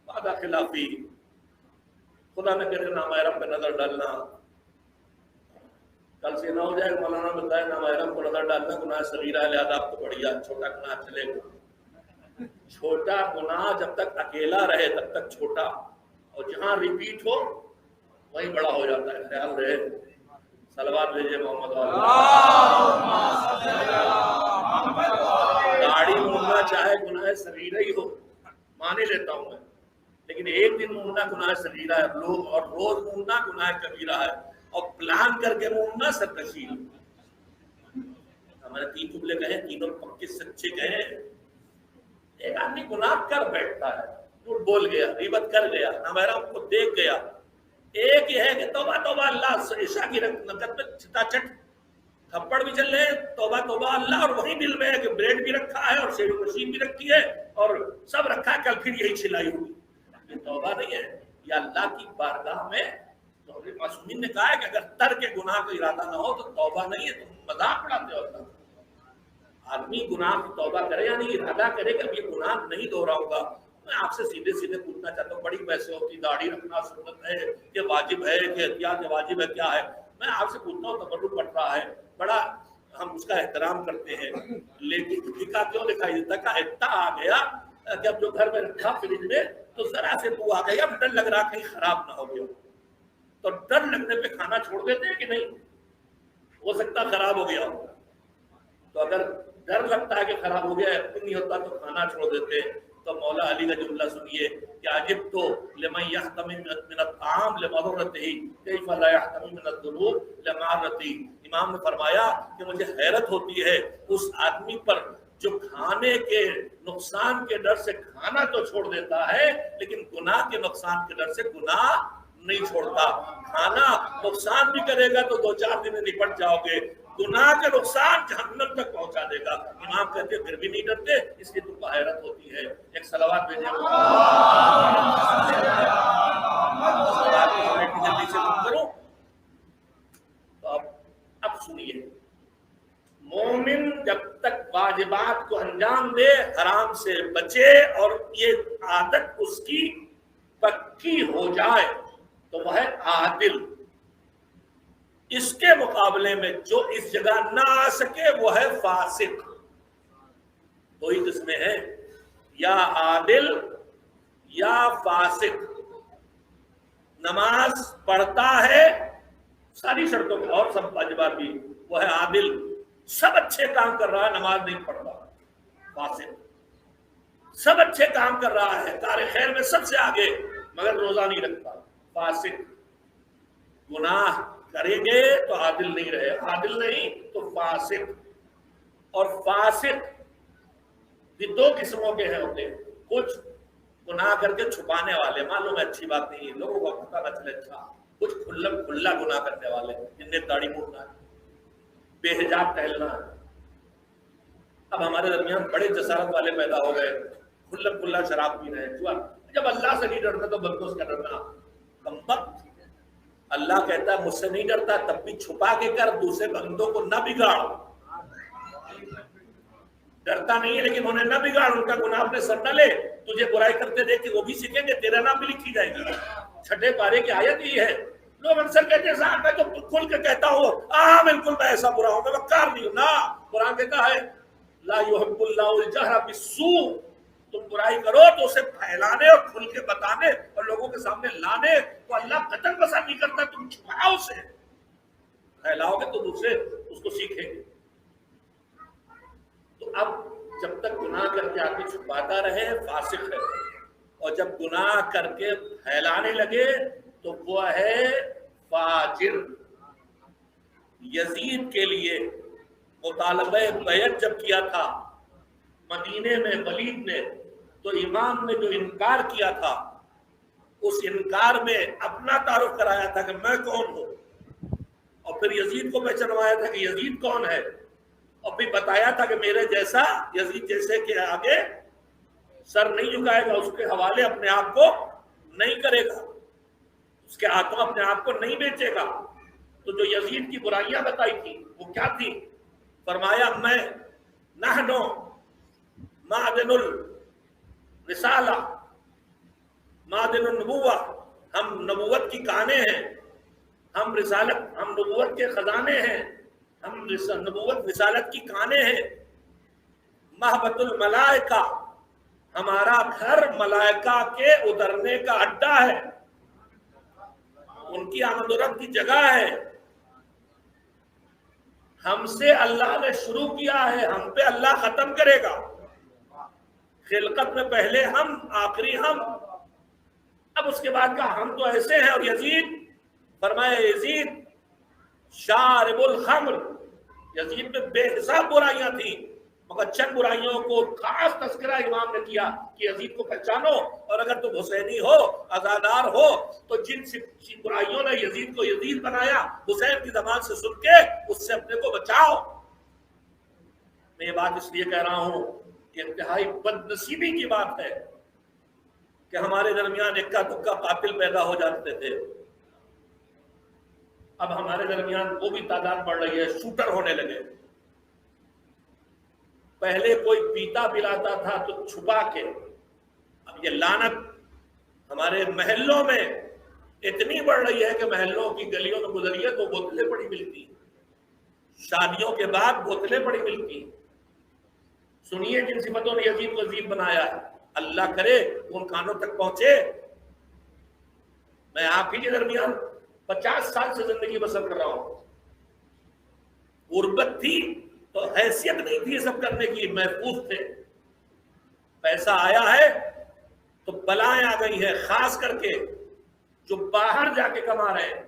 وعدہ خلافی، خدا نہ کرے نامحرم پہ نظر ڈالنا۔ کل سے نہ ہو جائے مولانا بتائے نامحرم کو نظر ڈالنا گناہ صغیرہ ہے، لہذا آپ کو بڑھیا چھوٹا گناہ چلے گا۔ چھوٹا گناہ جب تک اکیلا رہے تب تک چھوٹا، اور جہاں ریپیٹ ہو وہیں بڑا ہو جاتا ہے۔ خیال رہے، صلوات بھیجے محمد۔ داڑھی موننا چاہے گناہ صغیرہ ہی ہو، مانے لیتا ہوں میں، لیکن ایک دن موننا گناہ صغیرہ ہے، اور روز موننا گناہ کبیرہ ہے، اور پلان کر کے موننا سرکشی ہے۔ ہمارے 3 جملے کہے، تینوں پکے سچے کہے۔ ایک آدمی گناہ کر بیٹھتا ہے، جھوٹ بول گیا، غیبت کر گیا، نامحرم کو دیکھ گیا، ایک یہ ہے کہ توبہ توبہ اللہ، عشاء کی نکت میں چھٹا چٹ تھپڑ بھی چل رہے ہیں، توبہ توبہ اللہ، اور وہی دل میں ہے کہ بریڈ بھی رکھا ہے اور شیوی مشین بھی رکھی ہے اور سب رکھا ہے، کل پھر یہی چھلائی ہوگی۔ یہ توبہ نہیں ہے، یہ اللہ کی بارگاہ میں معصومین نے کہا ہے کہ اگر ترک گناہ کا ارادہ نہ ہو تو توبہ نہیں ہے، تم مذاق اڑاتے ہو اللہ۔ آدمی گناہ کی توبہ کرے یعنی ارادہ کرے کہ اب یہ گناہ نہیں دہراؤں گا۔ میں آپ سے سیدھے سیدھے پوچھنا چاہتا ہوں، بڑی بحثیں ہوتی، داڑھی رکھنا سنت ہے کہ واجب ہے کہ احتیاط واجب ہے، کیا ہے؟ میں آپ سے پوچھتا ہوں، تبرک پڑ رہا ہے، بڑا ہم اس کا احترام کرتے ہیں، لیکن لکھا کیوں دکھائی دیتا کہ اتنا آ گیا کہ اب جو گھر میں رکھا فریج میں تو ذرا سے بو آ گئی، اب ڈر لگ رہا کہیں خراب نہ ہو گیا، تو ڈر لگنے پہ کھانا چھوڑ دیتے ہیں کہ نہیں؟ ہو سکتا خراب ہو گیا ہو، تو اگر ڈر لگتا ہے کہ خراب ہو گیا، یقین نہیں ہوتا تو کھانا چھوڑ دیتے ہیں۔ تو مولا علی کا جملہ سنیے کہ عجب تو لمن یحتمی من الطعام لمضرته کیف لا یحتمی من الذنوب لمعرته۔ امام نے فرمایا کہ مجھے حیرت ہوتی ہے اس آدمی پر جو کھانے کے نقصان کے ڈر سے کھانا تو چھوڑ دیتا ہے لیکن گناہ کے نقصان کے ڈر سے گناہ نہیں چھوڑتا۔ کھانا نقصان بھی کرے گا تو 2-4 دن میں نپٹ جاؤ گے، گناہ کا نقصان جہنم تک پہنچا دے گا۔ امام کہتے ہیں پھر بھی نہیں ڈرتے، اس لیے تم کو حیرت ہوتی ہے۔ ایک صلوات بھیجیں جلدی سے تم کرو۔ تو اب سنیے، مومن جب تک واجبات کو انجام دے، حرام سے بچے اور یہ عادت اس کی پکی ہو جائے تو وہ ہے عادل۔ اس کے مقابلے میں جو اس جگہ نہ آ سکے وہ ہے فاسق۔ دو ہی قسمیں ہیں، یا عادل یا فاسق۔ نماز پڑھتا ہے ساری شرطوں میں اور سب واجبات بھی، وہ ہے عادل، سب اچھے کام کر رہا ہے، نماز نہیں پڑھتا، فاسق۔ سب اچھے کام کر رہا ہے، کار خیر میں سب سے آگے، مگر روزہ نہیں رکھتا، فاسق۔ گناہ کریں گے تو عادل نہیں رہے، عادل نہیں تو فاسق۔ اور فاسق بھی 2 قسموں کے ہیں ہوتے ہیں، کچھ گناہ کر کے چھپانے والے، معلوم ہے اچھی بات نہیں ہے، لوگوں کو پتہ نہ چلے، اچھا، کچھ کھلا گناہ کرنے والے جن نے داڑھی موننا ہے، بے حجاب ٹہلنا ہے۔ اب ہمارے درمیان بڑے جسارت والے پیدا ہو گئے، کھلا شراب پی رہے ہیں، جب اللہ سے نہیں ڈرتا تو بندوں سے ڈرنا، کمبخت۔ اللہ کہتا ہے مجھ سے نہیں ڈرتا تب بھی چھپا کے کر، دوسرے بندوں کو نہ بگاڑ۔ ڈرتا نہیں ہے لیکن انہیں نہ بگاڑ، ان کا گناہ اپنے سر نہ لے، تجھے برائی کرتے دیکھ کے وہ بھی سیکھیں گے، تیرا نام بھی لکھی جائے گی۔ 6 پارے کی آیت یہ ہے لوگ اکثر کہتے ہیں صاحب میں تو کھل کے کہتا ہوں ہاں بالکل میں ایسا برا ہوں، میں مکار نہیں ہوں. نا، قرآن کہتا ہے لا يحب اللہ الجہر بالسوء، تم برائی کرو تو اسے پھیلانے اور کھل کے بتانے اور لوگوں کے سامنے لانے کو اللہ قطعاً پسند نہیں کرتا. تم چھپاؤ اسے، پھیلاؤ گے تو دوسرے اس کو سیکھیں گے. تو اب جب تک گناہ کر کے آدمی چھپاتا رہے فاسق ہے، اور جب گناہ کر کے پھیلانے لگے تو وہ ہے فاجر. یزید کے لیے مطالبہ بیعت جب کیا تھا مدینے میں ولید نے، تو امام نے جو انکار کیا تھا اس انکار میں اپنا تعارف کرایا تھا کہ میں کون ہوں، اور پھر یزید کو پہچانوایا تھا کہ یزید کون ہے، اور پھر بتایا تھا کہ میرے جیسا یزید جیسے کے آگے سر نہیں جھکائے گا، اس کے حوالے اپنے آپ کو نہیں کرے گا، اس کے ہاتھوں اپنے آپ کو نہیں بیچے گا. تو جو یزید کی برائیاں بتائی تھی وہ کیا تھی؟ فرمایا میں نحنو معدن الرسالہ معدن النبوہ، ہم نبوت کی کانیں ہیں، ہم رسالت، ہم نبوت کے خزانے ہیں، ہم نبوت رسالت کی کانیں ہیں. محبت الملائکہ، ہمارا گھر ملائکہ کے اترنے کا اڈا ہے، ان کی آمد و رفت کی جگہ ہے. ہم سے اللہ نے شروع کیا ہے، ہم پہ اللہ ختم کرے گا. خلقت میں پہلے ہم، آخری ہم. اب اس کے بعد کا ہم تو ایسے ہیں. اور یزید، فرمایا یزید شارب الخمر، یزید میں بے حساب برائیاں تھیں، مگر چند برائیوں کو خاص تذکرہ امام نے کیا کہ یزید کو پہچانو، اور اگر تم حسینی ہو، عزادار ہو، تو جن برائیوں نے یزید کو یزید بنایا حسین کی زبان سے سن کے اس سے اپنے کو بچاؤ. میں یہ بات اس لیے کہہ رہا ہوں کہ انتہائی بد نصیبی کی بات ہے کہ ہمارے درمیان اکا دکا قاتل پیدا ہو جاتے تھے. اب ہمارے درمیان وہ بھی تعداد بڑھ رہی ہے، شوٹر ہونے لگے. پہلے کوئی پیتا پلاتا تھا تو چھپا کے، اب یہ لعنت ہمارے محلوں میں اتنی بڑھ رہی ہے کہ محلوں کی گلیوں میں گزریے تو بوتلیں پڑی ملتی، شادیوں کے بعد بوتلیں پڑی ملتی. سنیے جن صفتوں نے یزید کو عزیز بنایا ہے، اللہ کرے ان کانوں تک پہنچے. میں آپ ہی کے درمیان 50 سال سے زندگی بسر کر رہا ہوں. غربت تھی تو حیثیت نہیں تھی یہ سب کرنے کی، محفوظ تھے. پیسہ آیا ہے تو بلائیں آ گئی ہے، خاص کر کے جو باہر جا کے کما رہے ہیں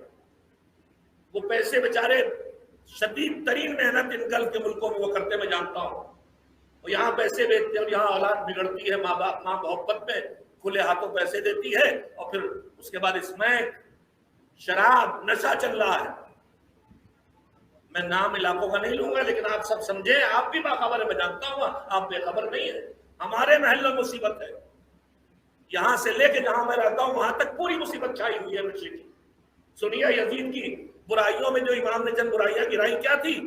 وہ پیسے بیچارے شدید ترین محنت ان گلف کے ملکوں میں وہ کرتے میں جانتا ہوں. وہ یہاں پیسے بیچتے ہیں اور یہاں اولاد بگڑتی ہے، ماں باپ ماں محبت میں کھلے ہاتھوں پیسے دیتی ہے، اور پھر اس کے بعد اسمیک، شراب، نشہ چل رہا ہے. میں نام علاقوں کا نہیں لوں گا لیکن آپ سب سمجھیں، آپ بھی باخبر ہے، میں جانتا ہوں آپ بے خبر نہیں ہے. ہمارے محل میں مصیبت ہے، یہاں سے لے کے جہاں میں رہتا ہوں وہاں تک پوری مصیبت چھائی ہوئی ہے نشے کی. سنیے یزید کی برائیوں میں جو امام نے چند برائیاں گرائی کیا تھی؟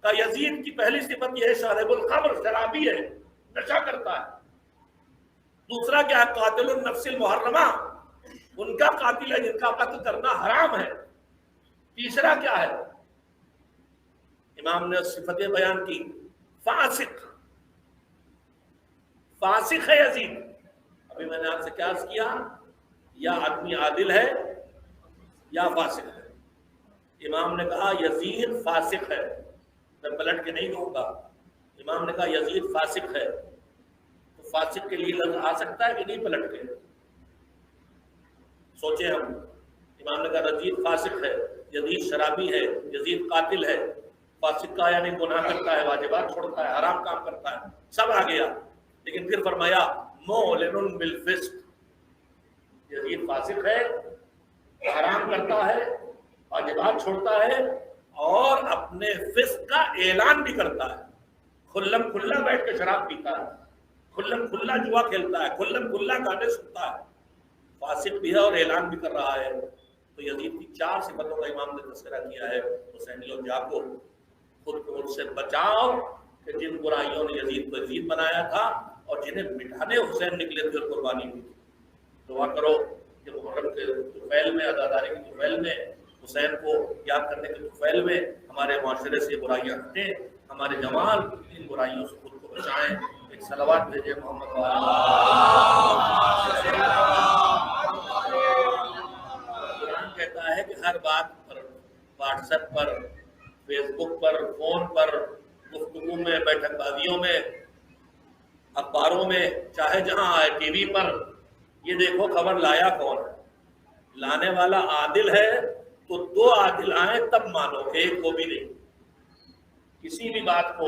کہ یزید کی پہلی صفت یہ ہے شارب الخمر، شرابی ہے، نشہ کرتا ہے. دوسرا کیا ہے؟ قاتل النفس المحرمہ، ان کا قاتل ہے جن کا قتل کرنا حرام ہے. تیسرا کیا ہے؟ امام نے صفتیں بیان کی، فاسق، فاسق ہے یزید. ابھی میں نے آپ سے کیا عرض کیا؟ یا آدمی عادل ہے یا فاسق ہے. امام نے کہا یزید فاسق ہے، میں پلٹ کے نہیں کہوں گا. امام نے کہا یزید فاسق ہے، تو فاسق کے لیے لفظ آ سکتا ہے کہ نہیں پلٹ کے؟ سوچیں ہم. امام نے کہا یزید فاسق ہے، یزید شرابی ہے، یزید قاتل ہے. فاسق کا یعنی گناہ کرتا ہے، واجبات چھوڑتا ہے، حرام کام کرتا ہے، سب آ گیا. لیکن پھر فرمایا معلن بالفسق، یزید فاسق ہے، حرام کرتا ہے، واجبات چھوڑتا ہے، اور اپنے فسق کا اعلان بھی کرتا ہے. کھلم کھلا بیٹھ کے شراب پیتا ہے، کھلم کھلا جوا کھیلتا ہے، کھلم کھلا گانے سنتا ہے، فاسق بھی ہے اور اعلان بھی کر رہا ہے. تو یزید کی 4 صفتوں کا امام نے تذکرہ کیا ہے. حسینیوں جاگو، خود کو ان سے بچاؤ کہ جن برائیوں نے یزید کو یزید بنایا تھا اور جنہیں مٹھانے حسین نکلے تھے اور قربانی ہوئی. دعا کرو کہ محرم کے طفیل میں، عزاداری کے طفیل میں حسین کو یاد کرنے کے طفیل میں ہمارے معاشرے سے برائیاں ہٹیں، ہمارے جوان ان برائیوں سے خود کو بچائیں۔ ایک صلوات بھیجے محمد قرآن کہتا ہے کہ ہر بات پر، واٹس ایپ پر، فیس بک پر، فون پر، گفتگو میں، بیٹھک بازیوں میں، اخباروں میں، چاہے جہاں آئے، ٹی وی پر، یہ دیکھو خبر لایا کون ہے۔ لانے والا عادل ہے تو دو عادل آئیں تب مانو، ایک کو بھی نہیں۔ کسی بھی بات کو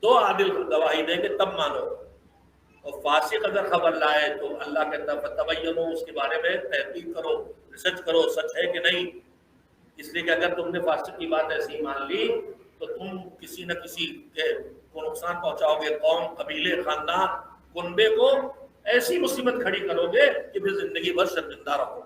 دو عادل گواہی دیں گے تب مانو۔ اور فاسق اگر خبر لائے تو اللہ کہتا ہے فتبینوا، اس کے بارے میں تحقیق کرو، ریسرچ کرو، سچ ہے کہ نہیں۔ اس لیے کہ اگر تم نے فاسق کی بات ایسی مان لی تو تم کسی نہ کسی کو نقصان پہنچاؤ گے، قوم، قبیلے، خاندان، کنبے کو ایسی مصیبت کھڑی کرو گے کہ پھر زندگی بھر شرمندہ رہو۔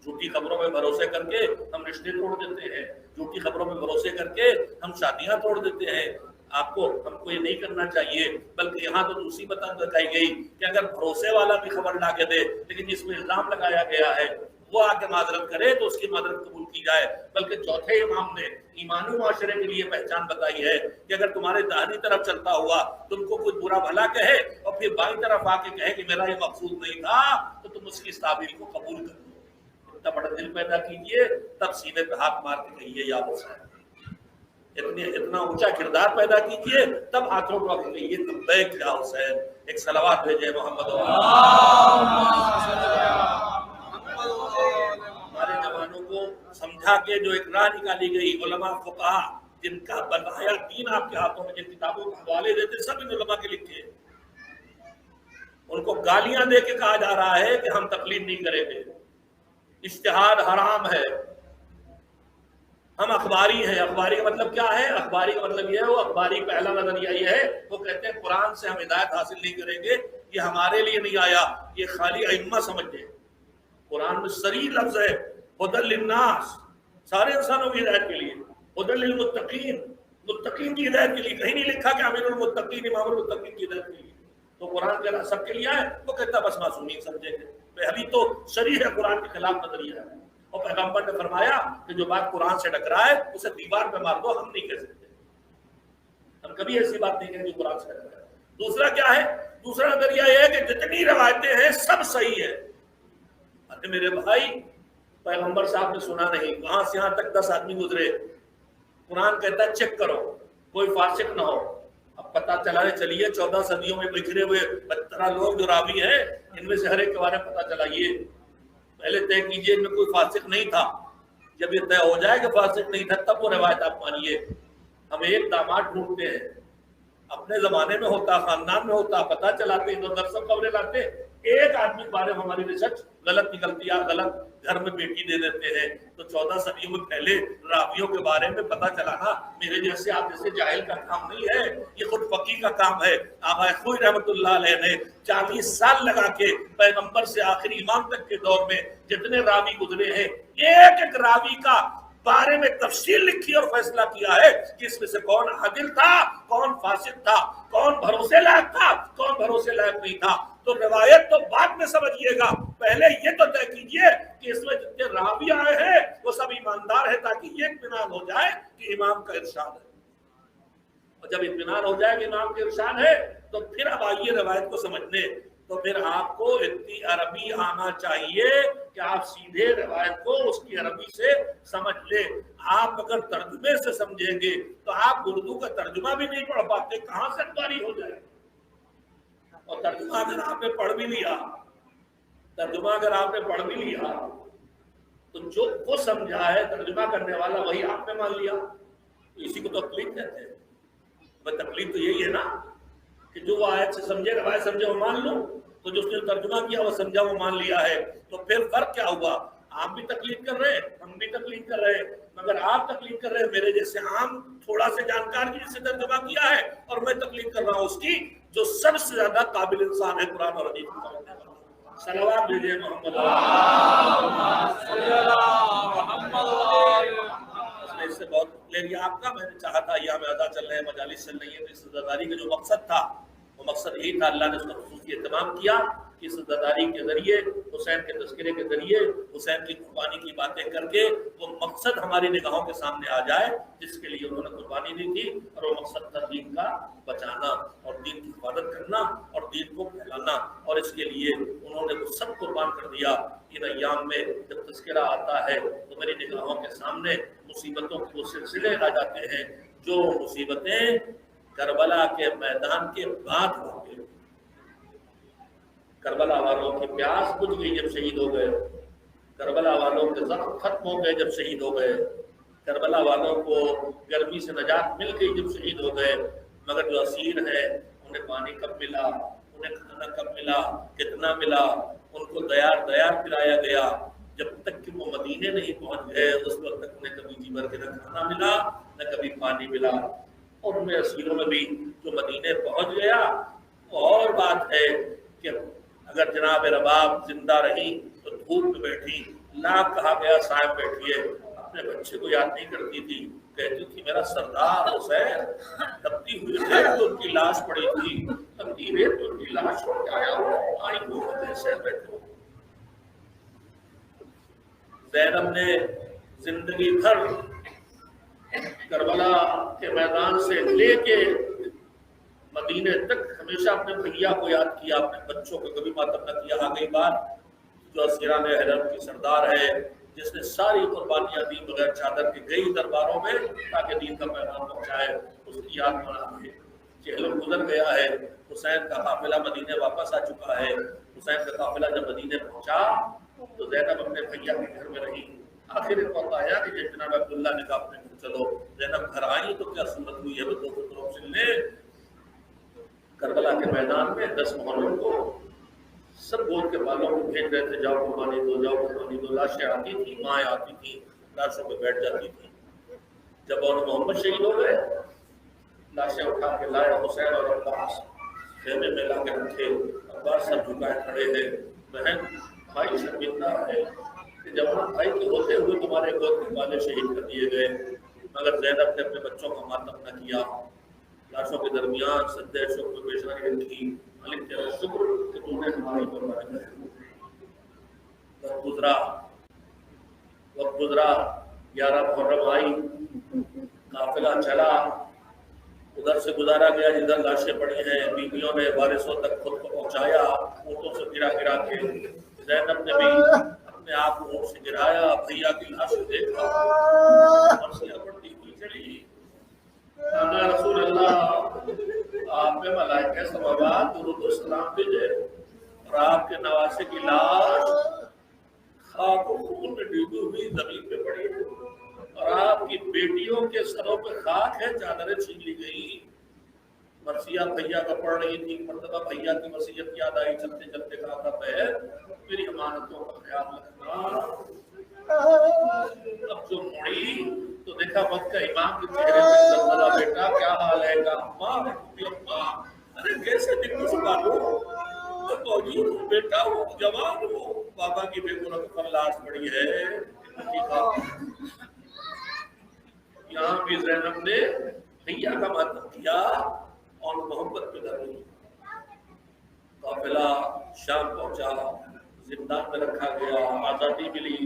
جھوٹی خبروں میں بھروسے کر کے ہم رشتے توڑ دیتے ہیں، جھوٹی خبروں میں بھروسے کر کے ہم شادیاں توڑ دیتے ہیں۔ ہم کو یہ نہیں کرنا چاہیے، بلکہ یہاں تو دوسری بات بتائی گئی کہ اگر بھروسے والا بھی خبر لا کے دے لیکن جس میں الزام لگایا گیا ہے وہ آ کے معذرت کرے تو اس کی معذرت قبول کی جائے۔ بلکہ چوتھے امام نے ایمانی معاشرے کے لیے پہچان بتائی ہے کہ اگر تمہارے داہنی طرف چلتا ہوا تم کو کچھ برا بھلا کہے اور پھر بائیں طرف آ کے کہے کہ میرا یہ مقصود نہیں تھا، تو تم اس کی اس تعبیر کو قبول کر لو۔ اتنا بڑا دل پیدا کیجئے، تب سینے پہ ہاتھ مار کے کہیے یا حسین۔ اتنا اونچا کردار پیدا کیجئے، تب ہاتھوں کو کہیے لبیک یا حسین۔ ایک صلوات بھیجے محمد۔ ہمارے جوانوں کو سمجھا کے جو ایک راہ نکالی گئی، علماء فقہا جن کا بنایا دین آپ کے ہاتھوں میں، جن کتابوں کے حوالے دیتے، سب ان علماء کے لکھے، ان کو گالیاں دے کے کہا جا رہا ہے کہ ہم تقلید نہیں کریں گے، اجتہاد حرام ہے، ہم اخباری ہیں۔ اخباری کا مطلب کیا ہے؟ اخباری کا مطلب یہ ہے، وہ اخباری پہلا نظریہ یہ ہے، وہ کہتے ہیں قرآن سے ہم ہدایت حاصل نہیں کریں گے، یہ ہمارے لیے نہیں آیا، یہ خالی ائمہ سمجھتے۔ قرآن میں صریح لفظ ہے ہدی للناس، سارے انسانوں کی ہدایت کے لیے، ہدی للمتقین، متقین کی ہدایت کے لیے، کہیں نہیں لکھا کہ امیر المتقین، امام المتقین کی ہدایت کے لیے۔ تو قرآن کہنا سب کے لیے آئے، وہ کہتا بس معصومین سمجھیں گے، پہلی تو صریح ہے، قرآن کے خلاف نظریہ ہے۔ اور پیغمبر نے فرمایا کہ جو بات قرآن سے ٹکرائے اسے دیوار پہ مار دو، ہم نہیں کہہ سکتے، ہم کبھی ایسی بات نہیں کہیں جو قرآن سے ٹکرائے۔ دوسرا کیا ہے؟ دوسرا نظریہ یہ ہے کہ جتنی روایتیں ہیں سب صحیح ہے۔ ارے میرے بھائی، پیغمبر صاحب نے سنا نہیں، وہاں سے یہاں تک 10 آدمی گزرے، قرآن کہتا ہے چیک کرو کوئی فاسق نہ ہو۔ اب پتہ چلا ہے، چلیے 14 صدیوں میں بکھرے ہوئے 17 لوگ جو راوی ہیں، ان میں سے ہر ایک کے بارے میں پتہ چلا، یہ پہلے طے کیجئے ان میں کوئی فاسق نہیں تھا۔ جب یہ طے ہو جائے کہ فاسق نہیں تھا تب وہ روایت آپ مانیے۔ ہم ایک داماد ڈھونڈتے ہیں، اپنے زمانے میں ہوتا، خاندان میں ہوتا، پتہ چلاتے، ادھر سب خبریں لاتے، ایک آدمی کے بارے میں ہماری ریسرچ غلط نکلتی ہے، غلط گھر میں بیٹی دے دیتے ہیں۔ تو 14 صدیوں میں پہلے راویوں کے بارے میں پتہ چلانا میرے جیسے آپ جیسے جاہل کا کام نہیں ہے، یہ خود فقیہ کا کام ہے۔ آقا خوئی رحمۃ اللہ علیہ نے 40 سال لگا کے پیغمبر سے آخری امام تک کے دور میں جتنے راوی گزرے ہیں، ایک ایک راوی کا بارے میں تفصیل لکھی اور فیصلہ کیا ہے کہ اس میں سے کون عادل تھا، کون فاسق تھا، کون بھروسے لائق تھا، کون بھروسے لائق نہیں تھا۔ تو روایت تو بعد میں سمجھیے گا، پہلے یہ تو طے کیجئے کہ اس میں جتنے راوی آئے ہیں وہ سب ایماندار ہیں، تاکہ یہ اطمینان ہو جائے کہ امام کا ارشاد ہے۔ اور جب اطمینان ہو جائے کہ امام کا ارشاد ہے تو پھر اب آئیے روایت کو سمجھنے۔ تو پھر آپ کو اتنی عربی آنا چاہیے کہ آپ سیدھے روایت کو اس کی عربی سے سمجھ لیں۔ آپ اگر ترجمے سے سمجھیں گے تو آپ اردو کا ترجمہ بھی نہیں پڑھ پاتے، کہاں سے اخباری ہو جائے۔ اور ترجمہ اگر آپ نے پڑھ بھی لیا، ترجمہ اگر آپ نے پڑھ بھی لیا تو جو وہ سمجھا ہے ترجمہ کرنے والا وہی آپ نے مان لیا، اسی کو تو تقلید کہتے ہیں۔ تقلید تو یہی ہے نا کہ جو وہ آیت سے سمجھے، روایت سمجھے وہ مان لو، تو جو اس نے ترجمہ کیا وہ سمجھا وہ مان لیا ہے۔ تو پھر فرق کیا ہوا؟ آپ بھی تقلید کر رہے ہیں، ہم بھی تقلید کر رہے ہیں، مگر آپ تقلید کر رہے ہیں میرے جیسے عام تھوڑا سے جانکار کی جس سے ترجمہ کیا ہے، اور میں تقلید کر رہا ہوں اس کی جو سب سے زیادہ قابل انسان ہے قرآن اور حدیث کو سمجھنے والا۔ صلوات بھیجیے محمد۔ اس سے بہت لے لیا آپ کا، میں نے چاہا تھا ایام ادا چل رہے ہیں، مجالس چل رہی ہیں، تو اس عزاداری کا جو مقصد تھا وہ مقصد یہی تھا، اللہ نے اس کا خصوصی اہتمام کیا کی عزتداری کے ذریعے، حسین کے تذکرے کے ذریعے، حسین کی قربانی کی باتیں کر کے وہ مقصد ہماری نگاہوں کے سامنے آ جائے جس کے لیے انہوں نے قربانی دی تھی، اور وہ مقصد تھا دین کا بچانا اور دین کی حفاظت کرنا اور دین کو پھیلانا، اور اس کے لیے انہوں نے وہ سب قربان کر دیا۔ ان ایام میں جب تذکرہ آتا ہے تو میری نگاہوں کے سامنے مصیبتوں کے وہ سلسلے آ جاتے ہیں جو مصیبتیں کربلا کے میدان کے بعد ہوں گے۔ کربلا والوں کی پیاس بجھ گئی جب شہید ہو گئے، کربلا والوں کے زخم ختم ہو گئے جب شہید ہو گئے، کربلا والوں کو گرمی سے نجات مل گئی جب شہید ہو گئے، مگر جو اسیر ہیں انہیں پانی کب ملا، انہیں کھانا کب ملا، کتنا ملا، ان کو دیار پلایا گیا، جب تک کہ وہ مدینے نہیں پہنچ گئے اس وقت تک انہیں کبھی جی بھر کے نہ کھانا ملا نہ کبھی پانی ملا۔ اور ان میں اسیروں میں بھی جو مدینے پہنچ گیا وہ اور بات ہے کہ اگر جناب رباب زندہ رہی تو دھوپ میں بیٹھی، لا کہا گیا صاحب بیٹھیے، اپنے بچے کو یاد نہیں کرتی تھی، کہتی تھی میرا سردار حسین، تپتی ہوئی ریت تو ان کی لاش پڑی تھی، تپتی ریت تو ان کی لاش پڑ گیا، آئی کو سے بیٹھو۔ زینب نے زندگی بھر کربلا کے میدان سے لے کے مدینے تک ہمیشہ اپنے بھیا کو یاد کیا، اپنے بچوں کو کبھی ماتم نہ کیا۔ آ گئی بات جو اسیران حرم کی سردار ہے جس نے ساری قربانیاں دی بغیر چادر کے، گئی درباروں میں تاکہ دین کا پیغام پہنچائے، اس کی یاد منا ہے۔ چہلم گزر گیا ہے، حسین کا قافلہ مدینے واپس آ چکا ہے۔ حسین کا قافلہ جب مدینے پہنچا تو زینب اپنے بھیا کے گھر میں رہی۔ آخر ایک وقت آیا کہ جب جناب عبداللہ نے کہا اپنے گھر چلو، زینب گھر آئی تو کیا صورت ہوئی ہے وہ دو خطروں سے لے۔ کربلا کے میدان میں 10 محرم کو سب گود کے بالوں کو بھیج رہے تھے، جاؤ قربانی دو، جاؤ قربانی دو۔ لاشیں آتی تھیں، مائیں آتی تھیں، لاشوں پہ بیٹھ جاتی تھیں۔ جب اور محمد شہید ہو گئے، لاشیں اٹھا کے لایا حسین اور عباس، خیمے میں لا کے رکھے۔ عباس سب جھکائے کھڑے ہیں، بہن بھائی شرمندہ ہے کہ جوان بھائی کے ہوتے ہوئے تمہارے گود کے بالے شہید کر دیے گئے، مگر زینب نے اپنے بچوں کا ماتم نہ کیا۔ لاشوں کے درمیان سجدہ شکر میں پیشانی رکھی، مالک تیرا شکر کہ تم نے ہماری قربانی کی۔ وقت گزرا 11 محرم آئی، قافلہ چلا، ادھر سے گزارا گیا جدھر لاشیں پڑی ہیں، بیویوں نے وارثوں تک خود کو پہنچایا اونٹوں سے گرا کے۔ زینب نے بھی اپنے آپ کو اونٹ سے گرایا، بھیا کی لاش دیکھا، مرثیہ پڑتی ہوئی چلی۔ رسول اللہ آپ پہ ملائکہ سماوات درود و سلام بھیجے، اور آپ کے نواسے کی لاش خاک و خون میں ڈوبی ہوئی زمین پہ پڑی ہے، اور آپ کی بیٹیوں کے سروں پہ خاک ہے، چادریں چھین لی گئی۔ مرثیہ بھیا کا پڑھ رہی تھی، مرتبہ بھیا کی وصیت یاد آئی، چلتے چلتے کہا تھا بہن میری امانتوں کا خیال رکھنا۔ اب جو مڑی تو دیکھا وقت کا امام کے چہرے پہ زلزلہ، بیٹا کیا حال ہے؟ کہا اماں، ارے کیسے دن کو سنبھالوں، فوجی ہوں بیٹا ہوں، جوان ہوں، بابا کی بے گناہ پر لاش پڑی ہے۔ یہاں بھی زینب نے بھیا کا ماتم کیا اور محبت پہ ڈالی۔ قافلہ شام پہنچا، زندان میں رکھا گیا، آزادی ملی۔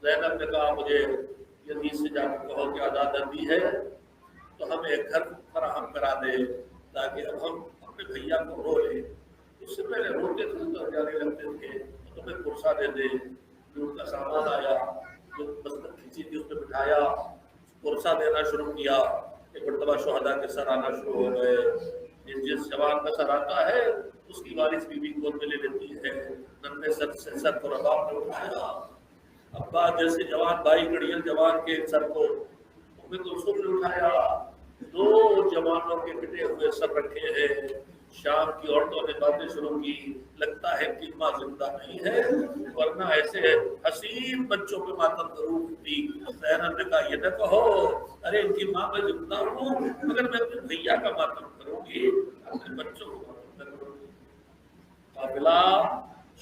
زینب نے کہا مجھے یزید سے جا کے کہو کہ آزادی ہے تو ہمیں ایک گھر فراہم کرا دے تاکہ اب ہم اپنے بھیا کو رو لیں۔ اس سے پہلے روتے تھے تو جانے لگتے تھے، تو تمہیں کرسا دے دے۔ دودھ کا سامان آیا، جو بستر کھینچی تھی اس پہ بٹھایا، کرسا دینا شروع کیا۔ ایک مرتبہ شہداء کے سر آنا شروع ہو گئے۔ جس جوان کا سر آتا ہے اس کی وارث بیوی گود میں لے لیتی ہے۔ ننھے سر سے سر کو رباب نے اٹھایا، ابا جیسے جوان بھائی کڑیل جوان کے سر کو ام کلثوم نے اٹھایا۔ 2 جوانوں کے کٹے ہوئے سر رکھے ہیں۔ شام کی عورتوں نے باتیں شروع کی، لگتا ہے کہ ماں زندہ نہیں ہے، ورنہ ایسے حسین بچوں پہ ماتم ضرور ہوتی۔ زینب نے کہا یہ نہ کہو، ارے ان کی ماں میں زندہ ہوں مگر میں اپنے بھیا کا ماتم کروں گی، اپنے بچوں کو ماتم نہ کروں گی۔ قافلہ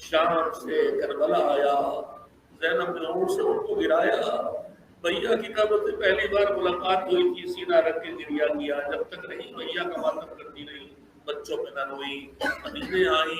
شام سے کربلا آیا، زینب نے اونٹ سے ان کو گرایا۔ بھیا کی قبر سے پہلی بار ملاقات ہوئی تھی، سینہ رکھ کے گریا کیا، جب تک رہی بھیا کا ماتم کرتی رہی، بچوں پہ نہ روئی۔ مدینے آئی،